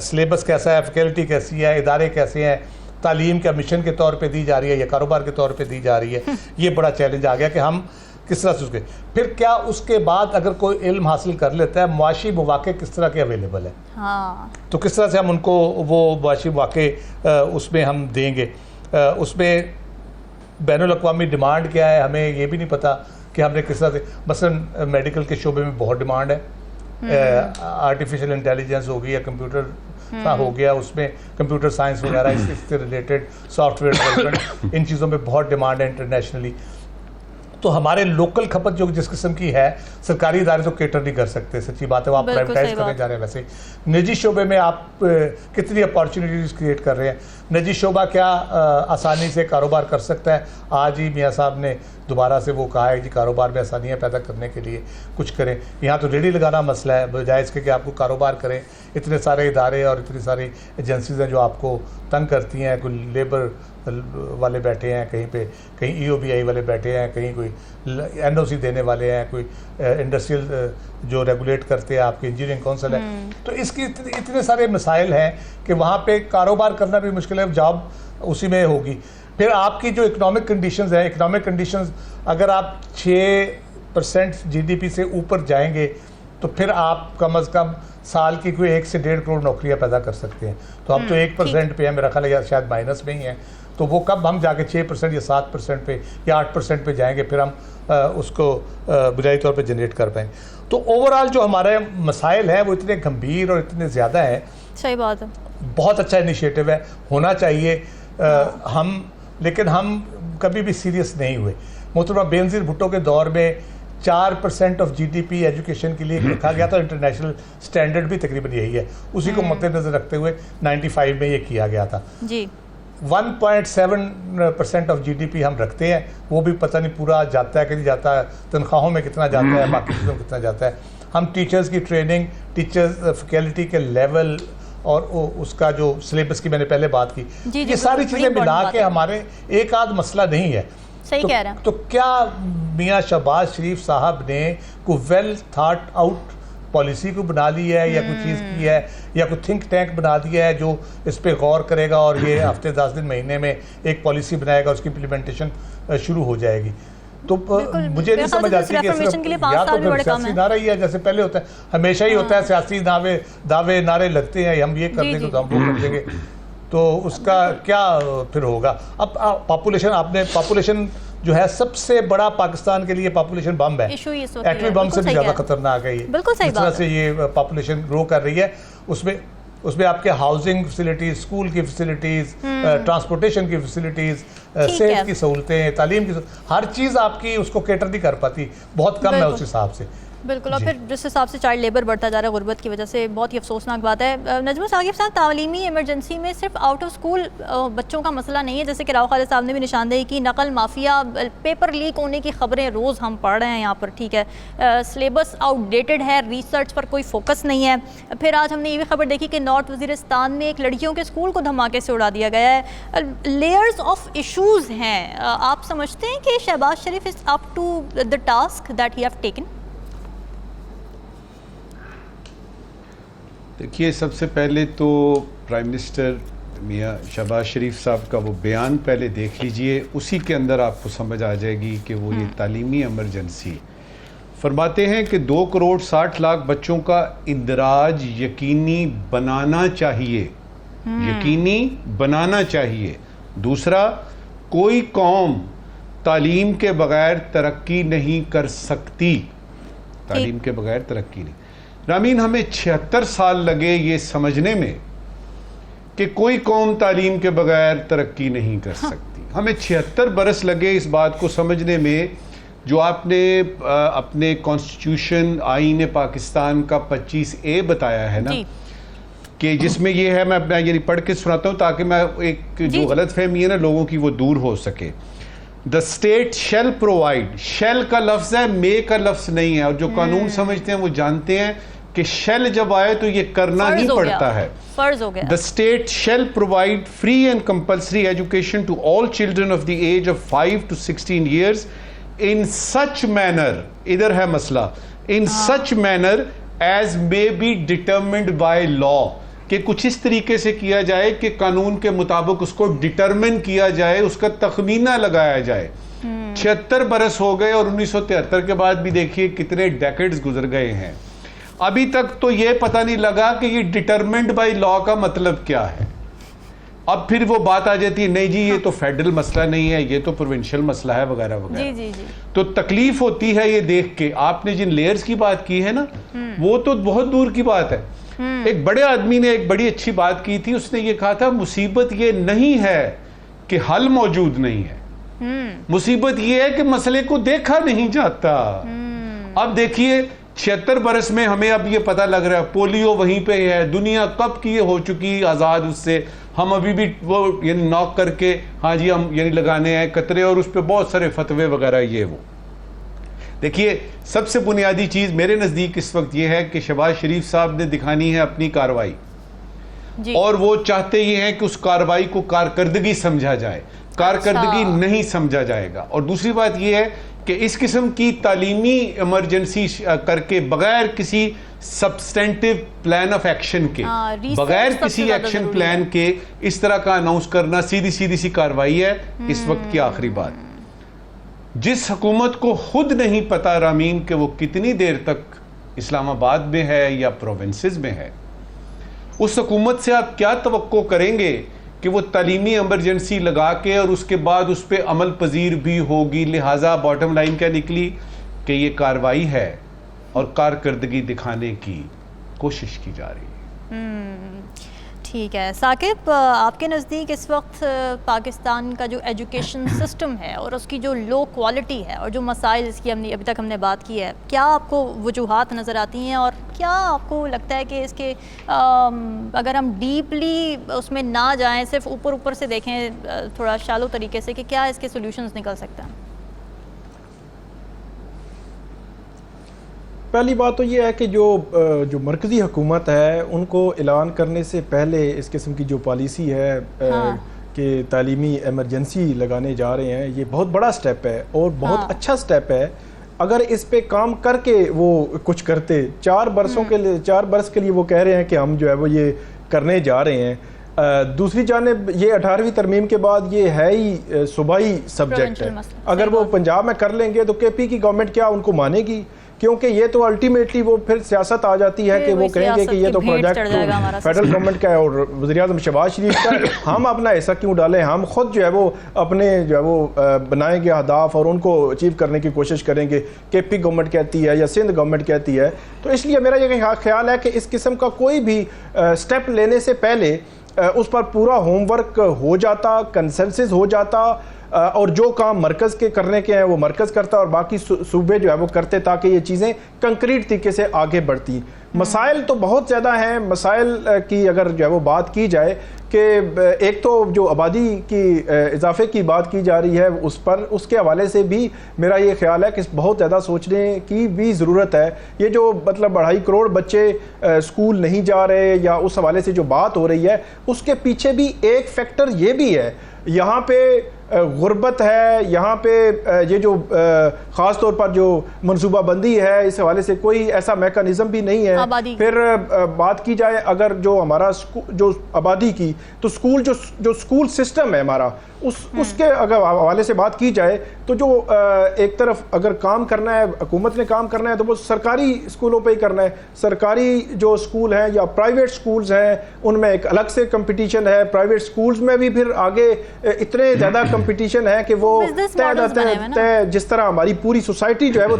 सिलेबस कैसा है, फैकल्टी कैसी है, इदारे कैसे हैं, तालीम क्या मिशन के तौर पे दी जा रही है या कारोबार के तौर पे दी जा रही है। ये बड़ा चैलेंज आ गया कि हम किस तरह से उसके, फिर क्या उसके बाद अगर कोई इल्म हासिल कर लेता है, मुआशी मौक़े किस तरह के अवेलेबल है। हाँ। तो किस तरह से हम उनको वो मुआशी मौक़े उसमें हम देंगे, उसमें बैनुल-अक़वामी डिमांड क्या है, हमें ये भी नहीं पता कि हमने किस तरह से, मसलन मेडिकल के शोबे में बहुत डिमांड है, आर्टिफिशियल इंटेलिजेंस हो गई या कंप्यूटर हो गया, उसमें कंप्यूटर साइंस वगैरह इससे रिलेटेड सॉफ्टवेयर डेवलपमेंट, इन चीज़ों में बहुत डिमांड है इंटरनेशनली। तो हमारे लोकल खपत जो जिस किस्म की है, सरकारी इदारे तो केटर नहीं कर सकते, सच्ची बात है। वो आप प्राइवेटाइज करने जा रहे हैं। वैसे निजी शोबे में आप कितनी अपॉर्चुनिटीज क्रिएट कर रहे हैं। निजी शोबा क्या आसानी से कारोबार कर सकता है? आज ही मियाँ साहब ने दोबारा से वो कहा है कि कारोबार में आसानियाँ पैदा करने के लिए कुछ करें। यहाँ तो रेडी लगाना मसला है, बजाय इसके कि आपको कारोबार करें। इतने सारे इदारे और इतनी सारी एजेंसीज हैं जो आपको तंग करती हैं। कोई लेबर वाले बैठे हैं कहीं पे, कहीं EOBI वाले बैठे हैं, कहीं कोई NOC देने वाले हैं, कोई इंडस्ट्रियल जो रेगुलेट करते हैं, आपके इंजीनियरिंग काउंसिल है। तो इसकी इतने सारे मसाइल हैं कि वहाँ पे कारोबार करना भी मुश्किल है, जॉब उसी में होगी। फिर आपकी जो इकोनॉमिक कंडीशंस है, इकोनॉमिक कंडीशंस अगर आप 6% GDP से ऊपर जाएंगे तो फिर आप कम अज़ कम साल की कोई 1 से 1.5 करोड़ नौकरियां पैदा कर सकते हैं। तो हम तो 1% पे है, मेरा ख्याल है शायद माइनस में ही है। तो वो कब हम जाके 6% या 7% पे या 8% पे जाएंगे, फिर हम उसको बुनियादी तौर पे जनरेट कर पाएंगे। तो ओवरऑल जो हमारे मसाइल हैं वो इतने गंभीर और इतने ज़्यादा हैं। सही बात है। बहुत अच्छा इनिशिएटिव है, होना चाहिए। लेकिन हम कभी भी सीरियस नहीं हुए। मोहतरमा बेनज़ीर भुट्टो के दौर में 4% ऑफ GDP एजुकेशन के लिए रखा गया था। इंटरनेशनल स्टैंडर्ड भी तकरीबन यही है। उसी को मद्देनजर रखते हुए 95 में ये किया गया था जी। 1.7% ऑफ GDP हम रखते हैं, वो भी पता नहीं पूरा जाता है कि नहीं जाता है, तनख्वाहों में कितना जाता है, बाकी चीज़ों में कितना जाता है। हम टीचर्स की ट्रेनिंग, टीचर्स फैकल्टी के लेवल और उसका जो सिलेबस की मैंने पहले बात की, ये सारी चीज़ें मिला के हमारे एक आध मसला नहीं है। सही कह रहा है। तो क्या मियाँ शहबाज शरीफ साहब ने कोई वेल थॉट आउट पॉलिसी को बना ली है या कोई चीज़ की है या कोई थिंक टैंक बना दिया है जो इस पर गौर करेगा और ये हफ्ते 10 दिन महीने में एक पॉलिसी बनाएगा, उसकी इम्प्लीमेंटेशन शुरू हो जाएगी? तो मुझे नहीं समझ आती कि या तो फिर सियासी नारा ही है जैसे पहले होता है, हमेशा ही होता है सियासी दावे नारे लगते हैं, हम ये कर देंगे तो हम वो कर देंगे, तो उसका क्या फिर होगा। अब पॉपुलेशन जो है सबसे बड़ा पाकिस्तान के लिए पॉपुलेशन बम है, एटमी बम से भी ज़्यादा खतरनाक है ये। बिल्कुल सही बात है। जिस तरह से ये पॉपुलेशन ग्रो कर रही है उसमें आपके हाउसिंग फैसिलिटीज, स्कूल की फैसिलिटीज, ट्रांसपोर्टेशन की फैसिलिटीज, सेहत की सहूलतें, तालीम की, हर चीज़ आपकी उसको कैटर नहीं कर पाती, बहुत कम है उस हिसाब से। बिल्कुल। और फिर जिस हिसाब से चाइल्ड लेबर बढ़ता जा रहा है गुर्बत की वजह से, बहुत ही अफसोसनाक बात है। नजमुल साकिब साहब, तालीमी इमरजेंसी में सिर्फ आउट ऑफ स्कूल बच्चों का मसला नहीं है, जैसे कि राव खालिद साहब ने भी निशानदेही की, नकल माफिया, पेपर लीक होने की खबरें रोज़ हम पढ़ रहे हैं यहाँ पर, ठीक है, सिलेबस आउटडेटेड है, रिसर्च पर कोई फोकस नहीं है। फिर आज हमने ये भी खबर देखी कि नॉर्थ वज़ीरिस्तान में एक लड़कियों के स्कूल को धमाके से उड़ा दिया गया है। लेयर्स ऑफ इशूज़ हैं। आप समझते हैं कि Shahbaz Sharif is up to the task that he have taken? देखिए, सबसे पहले तो प्राइम मिनिस्टर मियां शहबाज शरीफ साहब का वो बयान पहले देख लीजिए, उसी के अंदर आपको समझ आ जाएगी कि वो ये तालीमी इमरजेंसी फरमाते हैं कि 2 करोड़ 60 लाख बच्चों का इंदराज यकीनी बनाना चाहिए, यकीनी बनाना चाहिए। दूसरा, कोई कौम तालीम के बगैर तरक्की नहीं कर सकती, तालीम के बगैर तरक्की नहीं। रामीन, हमें 76 साल लगे ये समझने में कि कोई कौम तालीम के बगैर तरक्की नहीं कर सकती। हमें 76 बरस लगे इस बात को समझने में, जो आपने अपने कॉन्स्टिट्यूशन आईन पाकिस्तान का 25A बताया है ना, कि जिसमें ये है, मैं अपना यानी पढ़ के सुनाता हूँ ताकि मैं एक जो गलत फहमी है ना लोगों की वो दूर हो सके। The state shall provide, shall का लफ्ज है, मे का लफ्ज नहीं है, और जो कानून समझते हैं वो जानते हैं कि शेल जब आए तो ये करना ही पड़ता है, फर्ज हो गया। The state shall provide free and compulsory education to all children of the age of 5 to 16 years in such manner, इधर है मसला, in such manner as may be determined by law, कि कुछ इस तरीके से किया जाए कि कानून के मुताबिक उसको डिटरमिन किया जाए, उसका तखमीना लगाया जाए। 76 बरस हो गए और 1973 के बाद भी देखिए कितने डेकेड्स गुजर गए हैं, अभी तक तो ये पता नहीं लगा कि ये डिटरमिन्ड बाय लॉ का मतलब क्या है। अब फिर वो बात आ जाती है, नहीं जी ये तो फेडरल मसला नहीं है, ये तो प्रोविंशियल मसला है, वगैरह वगैरह। जी। तो तकलीफ होती है ये देख के। आपने जिन लेयर्स की बात की है ना, वो तो बहुत दूर की बात है। एक बड़े आदमी ने एक बड़ी अच्छी बात की थी, उसने ये कहा था, मुसीबत ये नहीं है कि हल मौजूद नहीं है, मुसीबत ये है कि मसले को देखा नहीं जाता। अब देखिए 76 बरस में हमें अब ये पता लग रहा है पोलियो वहीं पे है, दुनिया कब की हो चुकी आज़ाद, उससे हम अभी भी वो यानी नॉक करके हाँ जी हम यानी लगाने हैं कतरे, और उस पर बहुत सारे फतवे वगैरह ये वो। देखिए, सबसे बुनियादी चीज़ मेरे नज़दीक इस वक्त ये है कि शहबाज शरीफ साहब ने दिखानी है अपनी कार्रवाई, और वो चाहते ये हैं कि उस कार्रवाई को कारकर्दगी समझा जाए, कारकर्दगी नहीं समझा जाएगा। और दूसरी बात ये है कि इस किस्म की तालीमी इमरजेंसी करके बगैर किसी सब्सटेंटिव प्लान ऑफ एक्शन के, बगैर किसी एक्शन प्लान के इस तरह का अनाउंस करना सीधी सी कार्रवाई है। इस वक्त की आखिरी बात, जिस हुकूमत को खुद नहीं पता रामीन कि वो कितनी देर तक इस्लामाबाद में है या प्रोविंसेस में है, उस हुकूमत से आप क्या तवक्को करेंगे कि वो तालीमी इमरजेंसी लगा के और उसके बाद उस पर अमल पजीर भी होगी। लिहाजा बॉटम लाइन क्या निकली कि ये कार्रवाई है और कारकर्दगी दिखाने की कोशिश की जा रही है। ठीक है साकिब, आपके नज़दीक इस वक्त पाकिस्तान का जो एजुकेशन सिस्टम है और उसकी जो लो क्वालिटी है और जो मसाइल इसकी अभी तक हमने बात की है, क्या आपको वजूहात नज़र आती हैं और क्या आपको लगता है कि इसके अगर हम डीपली उसमें ना जाएं, सिर्फ ऊपर से देखें थोड़ा शालो तरीके से, कि क्या इसके सॉल्यूशंस निकल सकते हैं? पहली बात तो ये है कि जो मरकज़ी हुकूमत है उनको ऐलान करने से पहले इस किस्म की जो पॉलिसी है कि तालीमी एमरजेंसी लगाने जा रहे हैं, ये बहुत बड़ा स्टेप है और बहुत अच्छा स्टेप है। अगर इस पे काम करके वो कुछ करते, 4 बरस के लिए वो कह रहे हैं कि हम जो है वो ये करने जा रहे हैं, दूसरी जानिब ये 18वीं तरमीम के बाद ये है ही सूबाई सब्जेक्ट है। अगर वो पंजाब में कर लेंगे तो केपी की गवर्नमेंट क्या उनको मानेगी? क्योंकि ये तो अल्टीमेटली वो फिर सियासत आ जाती है कि वो कहेंगे कि ये तो प्रोजेक्ट फेडरल गवर्नमेंट का है और वज़ीर आज़म शहबाज शरीफ का, हम अपना हिस्सा क्यों डालें? हम खुद जो है वो अपने जो है वो बनाएंगे अहदाफ और उनको अचीव करने की कोशिश करेंगे। केपी गवर्नमेंट कहती है या सिंध गवर्नमेंट कहती है। तो इसलिए मेरा ये ख्याल है कि इस किस्म का कोई भी स्टेप लेने से पहले उस पर पूरा होमवर्क हो जाता, कंसेंसस हो जाता और जो काम मरकज़ के करने के हैं वो मरकज़ करता और बाकी सूबे जो है वो करते, ताकि ये चीज़ें कंक्रीट तरीके से आगे बढ़ती। मसाइल तो बहुत ज़्यादा हैं। मसाइल की अगर जो है वो बात की जाए कि एक तो जो आबादी की इजाफे की बात की जा रही है उस पर, उसके हवाले से भी मेरा ये ख्याल है कि बहुत ज़्यादा सोचने की भी ज़रूरत है। ये जो मतलब 2.5 करोड़ बच्चे स्कूल नहीं जा रहे या उस हवाले से जो बात हो रही है, उसके पीछे भी एक फैक्टर ये भी है, यहाँ पे गुर्बत है, यहाँ पे ये जो ख़ास तौर पर जो मनसूबाबंदी है इस हवाले से कोई ऐसा मैकेनिज़्म भी नहीं है। फिर बात की जाए अगर जो हमारा जो आबादी की, तो स्कूल जो स्कूल सिस्टम है हमारा उसके अगर हवाले से बात की जाए तो जो एक तरफ अगर काम करना है, हुकूमत ने काम करना है तो वो सरकारी स्कूलों पे ही करना है। सरकारी जो स्कूल हैं या प्राइवेट स्कूल्स हैं उनमें एक अलग से कंपटीशन है। प्राइवेट स्कूल्स में भी फिर आगे इतने ज़्यादा कंपटीशन है कि वो तय जिस तरह हमारी पूरी सोसाइटी जो है वो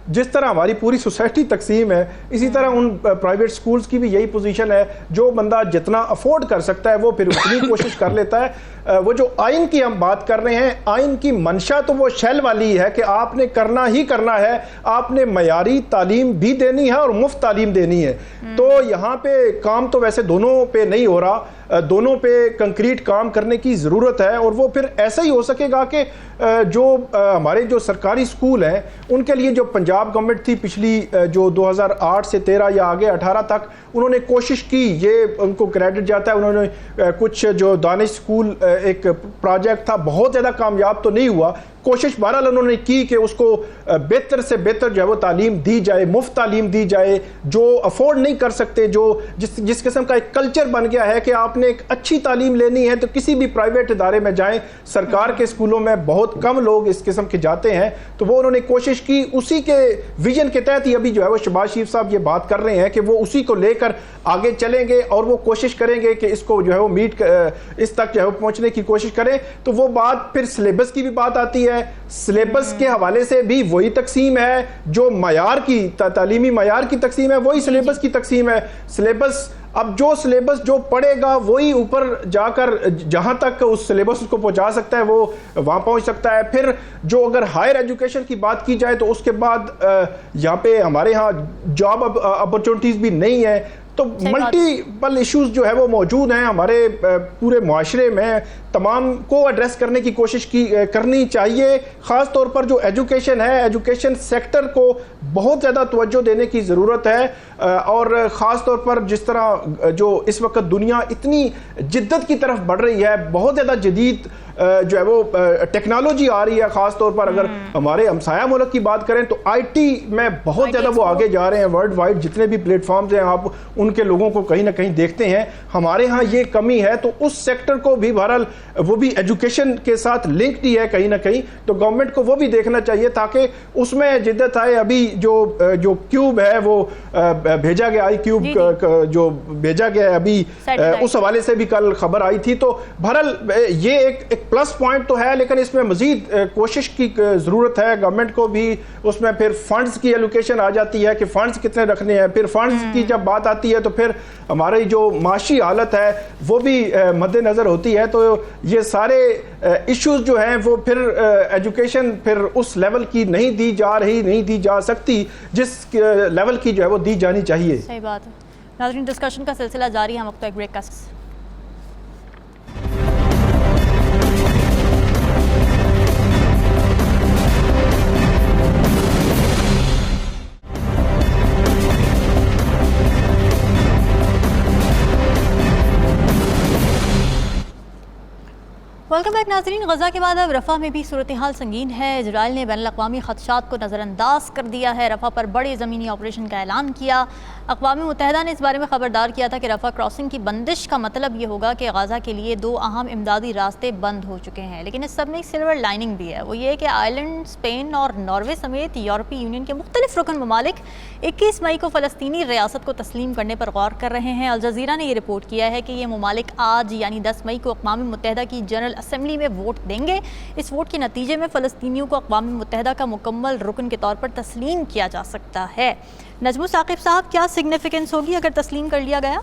जिस तरह हमारी पूरी सोसाइटी तकसीम है, इसी तरह उन प्राइवेट स्कूल्स की भी यही पोजीशन है। जो बंदा जितना अफोर्ड कर सकता है वो फिर उतनी कोशिश कर लेता है। वो जो आइन की हम बात कर रहे हैं, आइन की मंशा तो वो शेल वाली है कि आपने करना ही करना है, आपने मयारी तालीम भी देनी है और मुफ्त तालीम देनी है। तो यहाँ पे काम तो वैसे दोनों पे नहीं हो रहा, दोनों पे कंक्रीट काम करने की ज़रूरत है। और वो फिर ऐसा ही हो सकेगा कि जो हमारे जो सरकारी स्कूल हैं उनके लिए जो पंजाब गवर्नमेंट थी पिछली जो 2008 से 13 या आगे 18 तक उन्होंने कोशिश की, ये उनको क्रेडिट जाता है। उन्होंने कुछ जो दानिश स्कूल एक प्रोजेक्ट था, बहुत ज़्यादा कामयाब तो नहीं हुआ, कोशिश बहरहाल उन्होंने की कि उसको बेहतर से बेहतर जो है वो तालीम दी जाए, मुफ्त तालीम दी जाए। जो अफोर्ड नहीं कर सकते, जो जिस किस्म का एक कल्चर बन गया है कि आपने एक अच्छी तालीम लेनी है तो किसी भी प्राइवेट इदारे में जाएं, सरकार के स्कूलों में बहुत कम लोग इस किस्म के जाते हैं। तो वो उन्होंने कोशिश की, उसी के विजन के तहत ही अभी जो है वो शहबाज शरीफ साहब ये बात कर रहे हैं कि वो उसी को लेकर आगे चलेंगे और वो कोशिश करेंगे कि इसको जो है वो इस तक जो है वो पहुंचने की कोशिश करें। तो वो बात फिर सिलेबस की भी बात आती है। सिलेबस के हवाले से भी वही तकसीम है, जो मयार की तालीमी मयार की तकसीम है वही सिलेबस की तकसीम है। सिलेबस अब जो सिलेबस जो पढ़ेगा वही ऊपर जाकर जहां तक उस सिलेबस को पहुंचा सकता है वो वहां पहुंच सकता है। फिर जो अगर हायर एजुकेशन की बात की जाए तो उसके बाद यहाँ पे हमारे यहाँ जॉब अपॉर्चुनिटीज भी नहीं है। तो मल्टीपल इश्यूज जो है वो मौजूद हैं हमारे पूरे मुआशरे में, तमाम को एड्रेस करने की कोशिश करनी चाहिए। ख़ास तौर पर जो एजुकेशन है, एजुकेशन सेक्टर को बहुत ज़्यादा तवज्जो देने की ज़रूरत है। और ख़ास तौर पर जिस तरह जो इस वक्त दुनिया इतनी जिद्दत की तरफ बढ़ रही है, बहुत ज़्यादा जदीद जो है वो टेक्नोलॉजी आ रही है। ख़ास तौर पर अगर हमारे हमसाया मुल्क की बात करें तो आईटी में बहुत ज़्यादा वो आगे जा रहे हैं। वर्ल्ड वाइड जितने भी प्लेटफॉर्म्स हैं आप उनके लोगों को कहीं ना कहीं देखते हैं। हमारे यहाँ ये कमी है, तो उस सेक्टर को भी बहरहाल वो भी एजुकेशन के साथ लिंक्ड ही है कहीं ना कहीं, तो गवर्नमेंट को वो भी देखना चाहिए ताकि उसमें जिद्दत आए। अभी जो क्यूब है वो भेजा गया, आई क्यूब जो भेजा गया है अभी, उस हवाले से भी कल खबर आई थी। तो बहरहाल ये एक प्लस पॉइंट तो है, लेकिन इसमें मजीद कोशिश की ज़रूरत है गवर्नमेंट को भी। उसमें फिर फंड्स की एलोकेशन आ जाती है कि फंड्स कितने रखने हैं। फिर फंड्स की जब बात आती है तो फिर हमारी जो माशी हालत है वो भी मद्देनज़र होती है। तो ये सारे इश्यूज जो हैं वो फिर एजुकेशन फिर उस लेवल की नहीं दी जा रही, नहीं दी जा सकती जिस लेवल की जो है वो दी जानी चाहिए। सही बात है। नाज़रीन, डिस्कशन का सिलसिला जारी है, हम वक्त एक ब्रेक का। वेलकम बैक नाज़रीन। गज़ा के बाद अब रफ़ा में भी सूरत हाल संगीन है। इजराइल ने बैनुल-अक़वामी ख़दशात को नज़रअंदाज कर दिया है। रफ़ा पर बड़े ज़मीनी ऑपरेशन का ऐलान किया। अक़वाम मुत्तहिदा ने इस बारे में ख़बरदार किया था कि रफ़ा क्रॉसिंग की बंदिश का मतलब ये होगा कि गज़ा के लिए 2 अहम इमदादी रास्ते बंद हो चुके हैं। लेकिन इस सब में एक सिल्वर लाइनिंग भी है, वो ये कि आयरलैंड, स्पेन और नॉर्वे समेत यूरोपीय यूनियन के मुख्तलिफ रुकन ममालिक 21 मई को फ़लस्तीनी रियासत को तस्लीम करने पर गौर कर रहे हैं। अल जज़ीरा ने ये रिपोर्ट किया है कि ये ममालिक आज यानी 10 मई को अक़वाम मुत्तहिदा की जनरल असम्बली में वोट देंगे। इस वोट के नतीजे में फ़लस्तीनियों को अक़वाम मुत्तहिदा का मुकम्मल रुकन के तौर पर तस्लीम किया जा सकता है। नजमू साकिब साहब, क्या सिग्निफिकेंस होगी अगर तस्लीम कर लिया गया?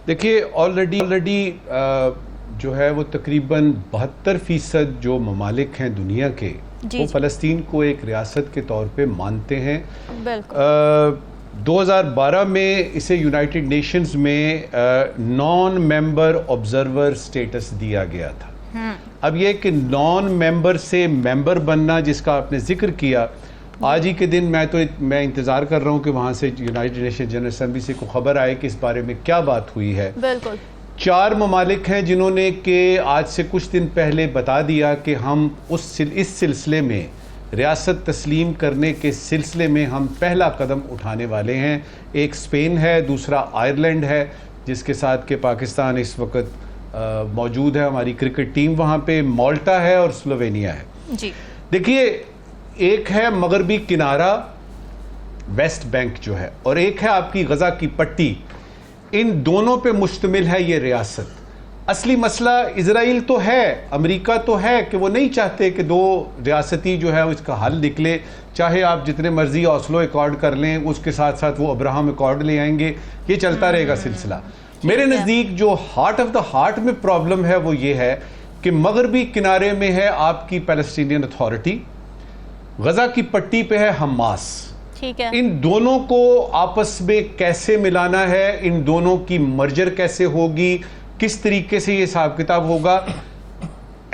देखिए, ऑलरेडी जो है वो तकरीबन 72% जो ममालिक हैं दुनिया के, वो फ़लस्तीन को एक रियासत के तौर पे मानते हैं। 2012 में इसे यूनाइटेड नेशंस में नॉन मेंबर ऑब्जर्वर स्टेटस दिया गया था। अब ये कि नॉन मेंबर से मेंबर बनना, जिसका आपने जिक्र किया, आज ही के दिन मैं इंतज़ार कर रहा हूँ कि वहाँ से यूनाइटेड नेशन जनरल असम्बली से कोई खबर आए कि इस बारे में क्या बात हुई है। बिल्कुल 4 ममालिक हैं जिन्होंने कि आज से कुछ दिन पहले बता दिया कि हम इस सिलसिले में, रियासत तस्लीम करने के सिलसिले में हम पहला कदम उठाने वाले हैं। एक स्पेन है, दूसरा आयरलैंड है, जिसके साथ के पाकिस्तान इस वक्त मौजूद है। हमारी क्रिकेट टीम वहाँ पे, माल्टा है और स्लोवेनिया है जी। देखिए, एक है मगरबी किनारा वेस्ट बैंक जो है, और एक है आपकी गज़ा की पट्टी। इन दोनों पे मुश्तमिल है ये रियासत। असली मसला इजराइल तो है, अमेरिका तो है कि वो नहीं चाहते कि 2 रियासती जो है इसका हल निकले। चाहे आप जितने मर्जी ऑस्लो अकॉर्ड कर लें, उसके साथ साथ वो अब्राहम अकॉर्ड ले आएंगे, ये चलता रहेगा सिलसिला। मेरे नज़दीक जो हार्ट ऑफ द हार्ट में प्रॉब्लम है वो ये है कि मगरबी किनारे में है आपकी पैलेस्टीनियन अथॉरिटी, गज़ा की पट्टी पे है हमास। ठीक है। इन दोनों को आपस में कैसे मिलाना है, इन दोनों की मर्जर कैसे होगी, किस तरीके से ये हिसाब किताब होगा,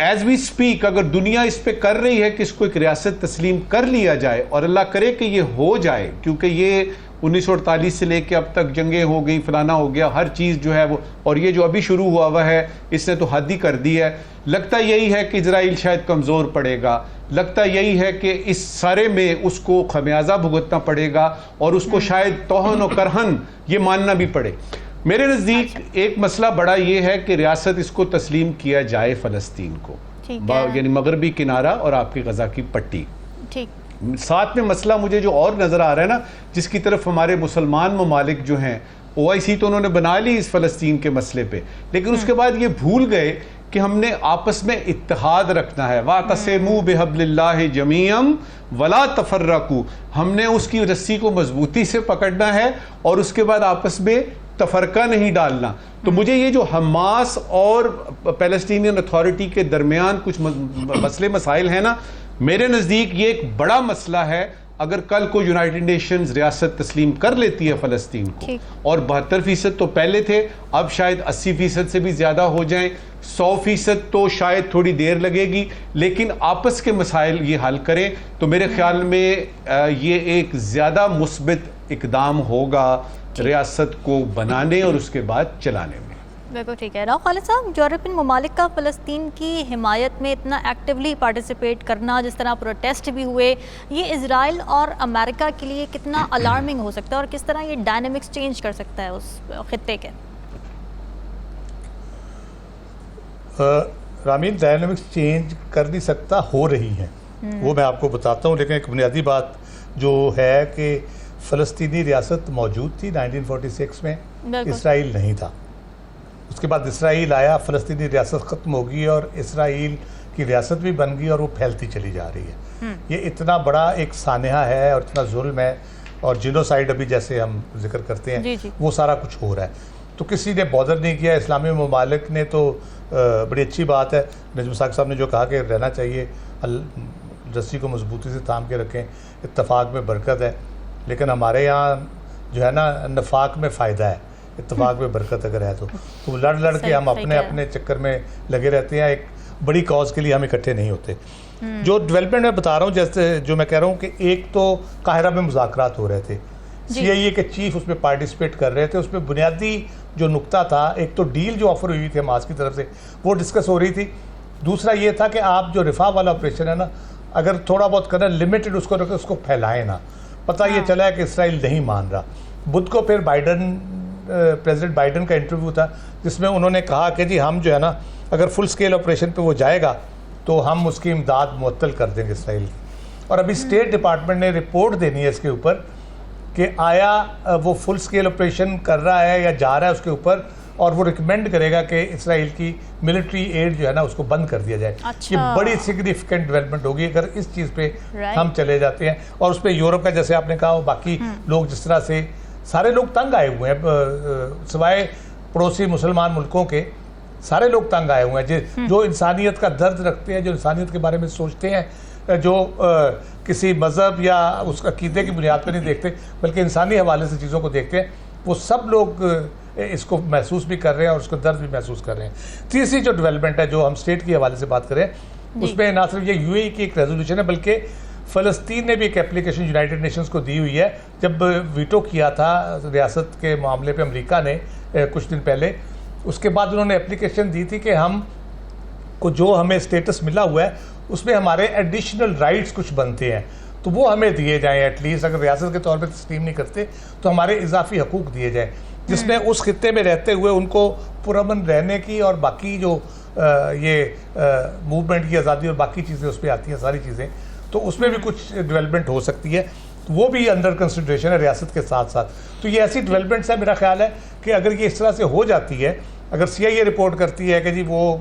एज वी स्पीक अगर दुनिया इस पे कर रही है कि इसको एक रियासत तस्लीम कर लिया जाए, और अल्लाह करे कि ये हो जाए, क्योंकि ये 1948 से लेके अब तक जंगें हो गई, फलाना हो गया, हर चीज़ जो है वो, और ये जो अभी शुरू हुआ है इसने तो हद ही कर दी है। लगता यही है कि इजराइल शायद कमज़ोर पड़ेगा, लगता यही है कि इस सारे में उसको खमियाजा भुगतना पड़ेगा, और उसको शायद तोहन और करहन ये मानना भी पड़े। मेरे नज़दीक एक मसला बड़ा ये है कि रियासत इसको तस्लीम किया जाए फ़लस्तीन को, यानी मगरबी किनारा और आपकी गज़ा की पट्टी। ठीक। साथ में मसला मुझे जो और नज़र आ रहा है ना, जिसकी तरफ हमारे मुसलमान ममालिक जो हैं, OIC तो उन्होंने बना ली इस फ़लस्तीन के मसले पे, लेकिन उसके बाद ये भूल गए कि हमने आपस में इत्तेहाद रखना है। वातसिमू बिहब्लिल्लाहि जमीअम वला तफर्रकू, हमने उसकी रस्सी को मजबूती से पकड़ना है और उसके बाद आपस में तफरका नहीं डालना। तो मुझे ये जो हमास और पैलेस्टीनियन अथॉरिटी के दरमियान कुछ मसले मसाइल हैं ना, मेरे नज़दीक ये एक बड़ा मसला है। अगर कल को यूनाइटेड नेशंस रियासत तस्लीम कर लेती है फ़लस्तीन को, और 72% तो पहले थे, अब शायद 80% से भी ज़्यादा हो जाएं, 100% तो शायद थोड़ी देर लगेगी, लेकिन आपस के मसाइल ये हल करें, तो मेरे ख्याल में ये एक ज़्यादा मुस्बित इकदाम होगा रियासत को बनाने और उसके बाद चलाने में। बिल्कुल ठीक है। राव खालिद साहब, यूरोपियन ममालिक का फ़लस्तीन की हिमायत में इतना एक्टिवली पार्टिसिपेट करना, जिस तरह प्रोटेस्ट भी हुए, ये इजराइल और अमेरिका के लिए कितना अलार्मिंग हो सकता है और किस तरह ये डायनेमिक्स चेंज कर सकता है उस खित्ते के? रामीन, डायनेमिक्स चेंज कर नहीं सकता, हो रही है, वो मैं आपको बताता हूँ। लेकिन एक बुनियादी बात जो है कि फ़लस्तीनी रियासत मौजूद थी 1946 में, इसराइल नहीं था। उसके बाद इसराइल आया, फ़लस्तीनी रियासत ख़त्म होगी और इसराइल की रियासत भी बन गई और वो फैलती चली जा रही है। ये इतना बड़ा एक सानहा है और इतना जुल्म है, और जिनोसाइड अभी जैसे हम जिक्र करते हैं, जी जी। वो सारा कुछ हो रहा है। तो किसी ने बॉदर नहीं किया। इस्लामी ममालिक ने तो बड़ी अच्छी बात है, नजम साहब ने जो कहा कि रहना चाहिए, रस्सी को मजबूती से थाम के रखें, इत्तफाक में बरकत है। लेकिन हमारे यहाँ जो है ना, नफाक में फ़ायदा है, इत्तफाक में बरकत अगर है तो लड़ लड़ के हम अपने अपने चक्कर में लगे रहते हैं। एक बड़ी कॉज के लिए हम इकट्ठे नहीं होते। जो डेवलपमेंट मैं बता रहा हूँ, जैसे जो मैं कह रहा हूँ कि एक तो काहिरा में मुज़ाकरात हो रहे थे, CIA के चीफ उसमें पार्टिसिपेट कर रहे थे। उसमें बुनियादी जो नुक्ता था, एक तो डील जो ऑफर हुई थी हमास की तरफ से वो डिस्कस हो रही थी, दूसरा ये था कि आप जो रिफा वाला ऑपरेशन है ना, अगर थोड़ा बहुत करना लिमिटेड उसको रखें, उसको फैलाएं ना। पता ये चला है कि इसराइल नहीं मान रहा। बुध को फिर प्रेसिडेंट बाइडन का इंटरव्यू था जिसमें उन्होंने कहा कि जी हम जो है ना, अगर फुल स्केल ऑपरेशन पे वो जाएगा तो हम उसकी इमदाद मुअत्तल कर देंगे इसराइल की। और अभी स्टेट डिपार्टमेंट ने रिपोर्ट देनी है इसके ऊपर कि आया वो फुल स्केल ऑपरेशन कर रहा है या जा रहा है उसके ऊपर, और वो रिकमेंड करेगा कि इसराइल की मिलिट्री एड जो है ना उसको बंद कर दिया जाए। अच्छा। ये बड़ी सिग्निफिकेंट डेवलपमेंट होगी अगर इस चीज़ पे हम चले जाते हैं। और उस पर यूरोप का, जैसे आपने कहा, बाकी लोग जिस तरह से सारे लोग तंग आए हुए हैं, सिवाय पड़ोसी मुसलमान मुल्कों के सारे लोग तंग आए हुए हैं, जो इंसानियत का दर्द रखते हैं, जो इंसानियत के बारे में सोचते हैं, जो किसी मज़हब या उस अकीदे की बुनियाद पर नहीं देखते बल्कि इंसानी हवाले से चीज़ों को देखते हैं, वो सब लोग इसको महसूस भी कर रहे हैं और उसका दर्द भी महसूस कर रहे हैं। तीसरी जो डेवलपमेंट है, जो हम स्टेट के हवाले से बात करें, उसमें ना सिर्फ ये यूएई की एक रेजोल्यूशन है बल्कि फ़लस्तीन ने भी एक एप्लीकेशन यूनाइटेड नेशंस को दी हुई है। जब वीटो किया था रियासत के मामले पे अमेरिका ने कुछ दिन पहले, उसके बाद उन्होंने एप्लीकेशन दी थी कि हम को जो हमें स्टेटस मिला हुआ है उसमें हमारे एडिशनल राइट्स कुछ बनते हैं, तो वो हमें दिए जाएँ। एटलीस्ट अगर रियासत के तौर पर तस्लीम नहीं करते तो हमारे इजाफी हकूक़ दिए जाएँ, जिसमें उस खित्ते में रहते हुए उनको पुरअमन रहने की और बाकी जो मूवमेंट की आज़ादी और बाकी चीज़ें उस पर आती हैं, सारी चीज़ें, तो उसमें भी कुछ डेवलपमेंट हो सकती है। तो वो भी अंडर कंसिडरेशन है रियासत के साथ साथ। तो ये ऐसी डेवलपमेंट्स है, मेरा ख्याल है कि अगर ये इस तरह से हो जाती है, अगर CIA रिपोर्ट करती है कि जी वो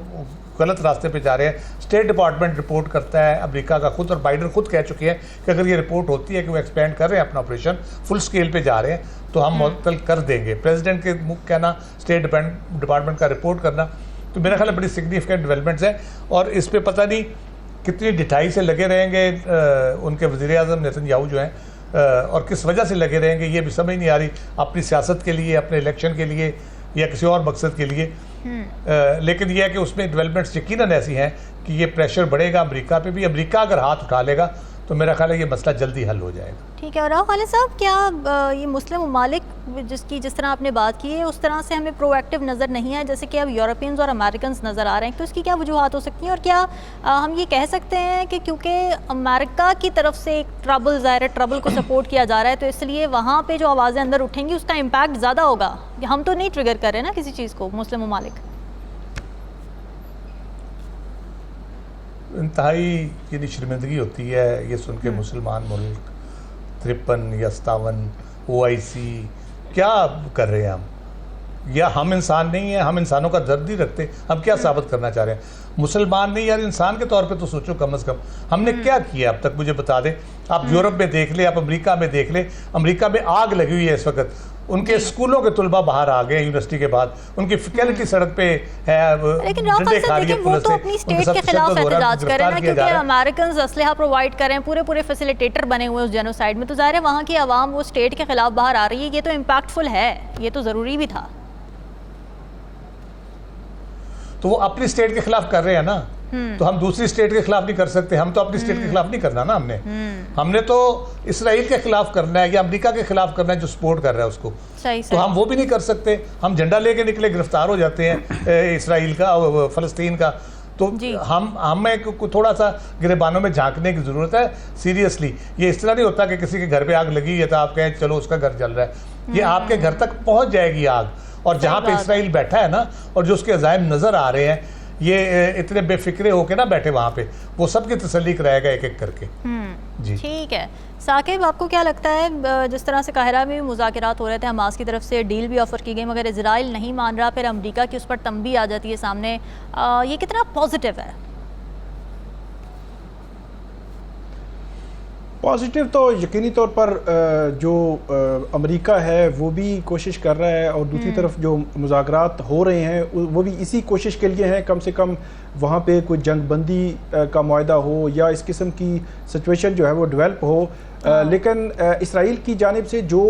गलत रास्ते पे जा रहे हैं, स्टेट डिपार्टमेंट रिपोर्ट करता है अमेरिका का खुद, और बाइडन खुद कह चुके हैं कि अगर ये रिपोर्ट होती है कि वो एक्सपेंड कर रहे हैं अपना ऑपरेशन, फुल स्केल पे जा रहे हैं, तो हम मुअत्तल कर देंगे। प्रेसिडेंट के मुख कहना, स्टेट डिपार्टमेंट का रिपोर्ट करना, तो मेरा ख्याल है बड़ी सिग्निफिकेंट डेवलपमेंट्स हैं। और इस पर पता नहीं कितनी ढिठाई से लगे रहेंगे उनके वज़ीर-ए-आज़म नेतन्याहू जो हैं, और किस वजह से लगे रहेंगे ये भी समझ नहीं आ रही, अपनी सियासत के लिए, अपने इलेक्शन के लिए या किसी और मकसद के लिए। लेकिन यह है कि उसमें डेवलपमेंट्स यकीनन ऐसी हैं कि ये प्रेशर बढ़ेगा अमेरिका पे भी। अमेरिका अगर हाथ उठा लेगा तो मेरा ख्याल है ये मसला जल्दी हल हो जाएगा। ठीक है। और खालिद साहब, क्या ये मुस्लिम ममालिक जिस तरह आपने बात की है उस तरह से हमें प्रोएक्टिव नज़र नहीं है जैसे कि अब यूरोपियंस और अमेरिकन नज़र आ रहे हैं, तो इसकी क्या वजूहत हो सकती हैं? और क्या हम ये कह सकते हैं कि क्योंकि अमेरिका की तरफ से एक ट्रबल ज़ाहिर है, ट्रबल को सपोर्ट किया जा रहा है, तो इसलिए वहाँ पर जो आवाज़ें अंदर उठेंगी उसका इम्पैक्ट ज़्यादा होगा? हम तो नहीं ट्रिगर कर रहे ना किसी चीज़ को, मुस्लिम ममालिक। इंतहाई यानी शर्मिंदगी होती है ये सुन के मुसलमान मुल्क 53 या 57 OIC क्या कर रहे हैं हम, या हम इंसान नहीं हैं, हम इंसानों का दर्द नहीं रखते, हम क्या साबित करना चाह रहे हैं? मुसलमान नहीं यार, इंसान के तौर पे तो सोचो कम से कम हमने क्या किया अब तक, मुझे बता दें। आप यूरोप में देख ले, आप अमेरिका में देख ले, अमेरिका में आग लगी हुई है इस वक्त, उनके स्कूलों के तुलबा बाहर आ गए यूनिवर्सिटी के बाद, उनकी फैकल्टी सड़क पे है, लेकिन वो तो अपनी स्टेट के खिलाफ एहतजाज कर रहे हैं क्योंकि अमेरिकन असलहा प्रोवाइड कर रहे हैं, पूरे फैसिलिटेटर बने हुए उस जेनोसाइड में, तो ज़ाहिर है वहाँ की आवाम वो स्टेट के खिलाफ बाहर आ रही है। ये तो इम्पैक्टफुल है, ये तो ज़रूरी भी था। तो वो अपनी स्टेट के खिलाफ कर रहे हैं ना, तो हम दूसरी स्टेट के खिलाफ नहीं कर सकते, हम तो अपनी स्टेट के खिलाफ नहीं करना ना, हमने तो इसराइल के खिलाफ करना है या अमेरिका के खिलाफ करना है जो सपोर्ट कर रहा है उसको, तो हम वो भी नहीं कर सकते। हम झंडा लेके निकले, गिरफ्तार हो जाते हैं इसराइल का, फलस्तीन का, तो हमें थोड़ा सा गिरेबानों में झांकने की ज़रूरत है सीरियसली। ये इस तरह नहीं होता कि किसी के घर पे आग लगी है तो आप कहें चलो उसका घर जल रहा है, ये आपके घर तक पहुंच जाएगी आग। और जहाँ पे इसराइल बैठा है ना, और जो उसके अज़ाइम नज़र आ रहे हैं, ये इतने बेफिक्रे होके ना बैठे वहाँ पे, वो सबकी तसल्ली कराएगा एक एक करके। जी ठीक है। साकिब, आपको क्या लगता है, जिस तरह से काहिरा में भी मुज़ाकरात हो रहे थे, हमास की तरफ से डील भी ऑफ़र की गई मगर इजराइल नहीं मान रहा, फिर अमेरिका की उस पर तंबी आ जाती है सामने, ये कितना पॉजिटिव है? पॉजिटिव तो यकीनी तौर पर जो अमेरिका है वो भी कोशिश कर रहा है, और दूसरी तरफ जो मुज़ाकरात हो रहे हैं वो भी इसी कोशिश के लिए हैं, कम से कम वहाँ पे कोई जंग बंदी का मुआहदा हो या इस किस्म की सिचुएशन जो है वो डेवलप हो। लेकिन इसराइल की जानिब से जो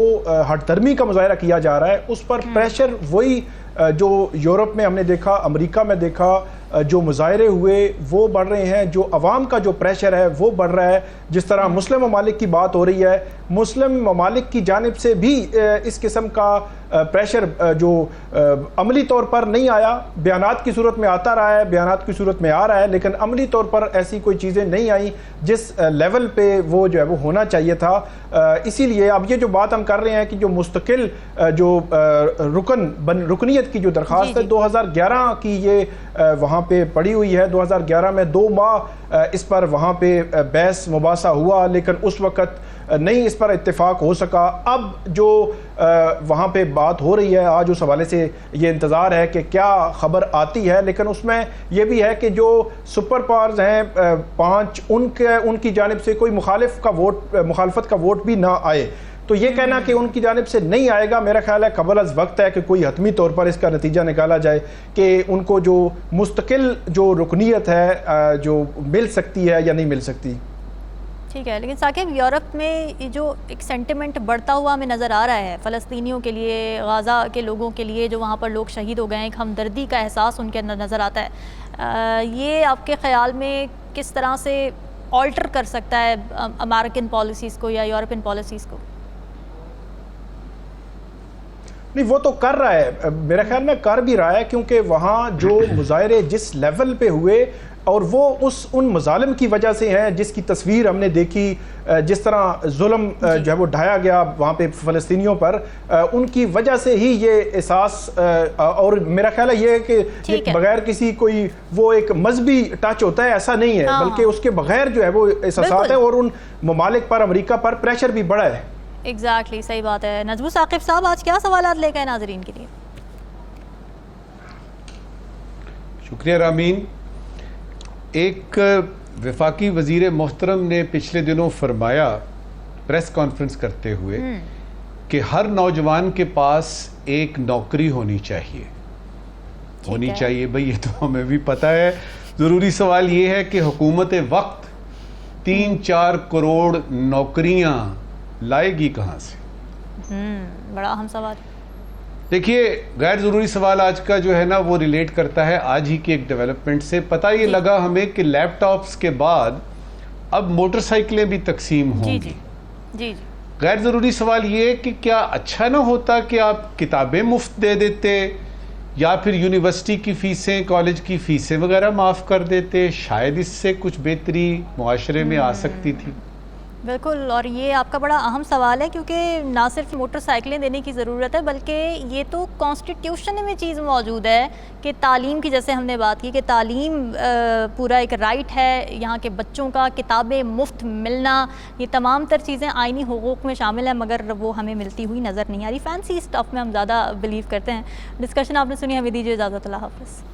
हठधर्मी का मुजाहरा किया जा रहा है उस पर प्रेशर वही जो यूरोप में हमने देखा, अमेरिका में देखा, जो मुजाहरे हुए वो बढ़ रहे हैं, जो अवाम का जो प्रेशर है वो बढ़ रहा है। जिस तरह मुस्लिम ममालिक की बात हो रही है, मुस्लिम ममालिक की जानिब से भी इस किस्म का प्रेशर जो अमली तौर पर नहीं आया, बयानात की सूरत में आता रहा है, बयानात की सूरत में आ रहा है, लेकिन अमली तौर पर ऐसी कोई चीज़ें नहीं आई जिस लेवल पे वो जो है वो होना चाहिए था। इसीलिए अब ये जो बात हम कर रहे हैं कि जो मुस्तकिल जो रुकनीत की जो दरख्वास्त है 2011 की, ये वहाँ पे पड़ी हुई है। 2011 में 2 माह इस पर वहाँ पे बहस मुबासा हुआ, लेकिन उस वक़्त नहीं इस पर इत्तेफाक हो सका। अब जो वहाँ पे बात हो रही है, आज उस हवाले से ये इंतज़ार है कि क्या ख़बर आती है, लेकिन उसमें यह भी है कि जो सुपर पावर्स हैं 5, उनकी जानिब से कोई मुखालफत का वोट भी ना आए। तो ये कहना कि उनकी जानिब से नहीं आएगा, मेरा ख्याल है कबल अज़ वक्त है कि कोई हतमी तौर पर इसका नतीजा निकाला जाए कि उनको जो मुस्तकिल जो रुकनीत है जो मिल सकती है या नहीं मिल सकती। ठीक है, लेकिन साकिब यूरोप में जो एक सेंटिमेंट बढ़ता हुआ हमें नज़र आ रहा है फ़लस्तीनियों के लिए, गाज़ा के लोगों के लिए, जो वहाँ पर लोग शहीद हो गए हैं, एक हमदर्दी का एहसास उनके अंदर नज़र आता है। ये आपके ख़्याल में किस तरह से ऑल्टर कर सकता है अमेरिकन पॉलिसीज़ को या यूरोपियन पॉलिसीज़ को? नहीं, वो तो कर रहा है, मेरे ख्याल में कर भी रहा है, क्योंकि वहाँ जो मुजाहरे जिस लेवल पे हुए और वो उन मजालिम की वजह से हैं जिसकी तस्वीर हमने देखी, जिस तरह जुल्म जो है वो ढाया गया वहाँ पे फ़लस्तीनियों पर, उनकी वजह से ही ये एहसास, और मेरा ख्याल है ये कि बगैर किसी कोई वो एक मजहबी टच होता है, ऐसा नहीं है, बल्कि उसके बगैर जो है वो एहसास है, और उन ममालिक पर, अमेरिका पर प्रेशर भी बढ़ा है। एग्जैक्टली, सही बात है। नजबू साकिब साहब, आज क्या सवाल लेकर आए नाजरीन के लिए? शुक्रिया रामीन। एक वफाकी वजीर मोहतरम ने पिछले दिनों फरमाया प्रेस कॉन्फ्रेंस करते हुए कि हर नौजवान के पास एक नौकरी होनी चाहिए। भाई ये तो हमें भी पता है। ज़रूरी सवाल ये है कि हुकूमत वक्त 3-4 करोड़ नौकरियां लाएगी कहाँ से? बड़ा अहम सवाल। देखिए, गैर ज़रूरी सवाल आज का जो है ना वो रिलेट करता है आज ही की एक डेवलपमेंट से। पता ये लगा हमें कि लैपटॉप्स के बाद अब मोटरसाइकिलें भी तकसीम होंगी। जी। गैर ज़रूरी सवाल ये कि क्या अच्छा ना होता कि आप किताबें मुफ्त दे देते, या फिर यूनिवर्सिटी की फ़ीसें, कॉलेज की फ़ीसें वगैरह माफ़ कर देते? शायद इससे कुछ बेहतरी मुआशरे में आ सकती थी। बिल्कुल, और ये आपका बड़ा अहम सवाल है, क्योंकि ना सिर्फ मोटरसाइकिलें देने की ज़रूरत है, बल्कि ये तो कॉन्स्टिट्यूशन में चीज़ मौजूद है कि तालीम की, जैसे हमने बात की कि तालीम पूरा एक राइट है यहाँ के बच्चों का, किताबें मुफ्त मिलना, ये तमाम तर चीज़ें आइनी हुकूक में शामिल हैं, मगर वो हमें मिलती हुई नज़र नहीं आ रही। फैंसी स्टफ़ में हम ज़्यादा बिलीव करते हैं। डिस्कशन आपने सुनी, हमें दीजिए इजाज़त। अल्लाह हाफ़िज़।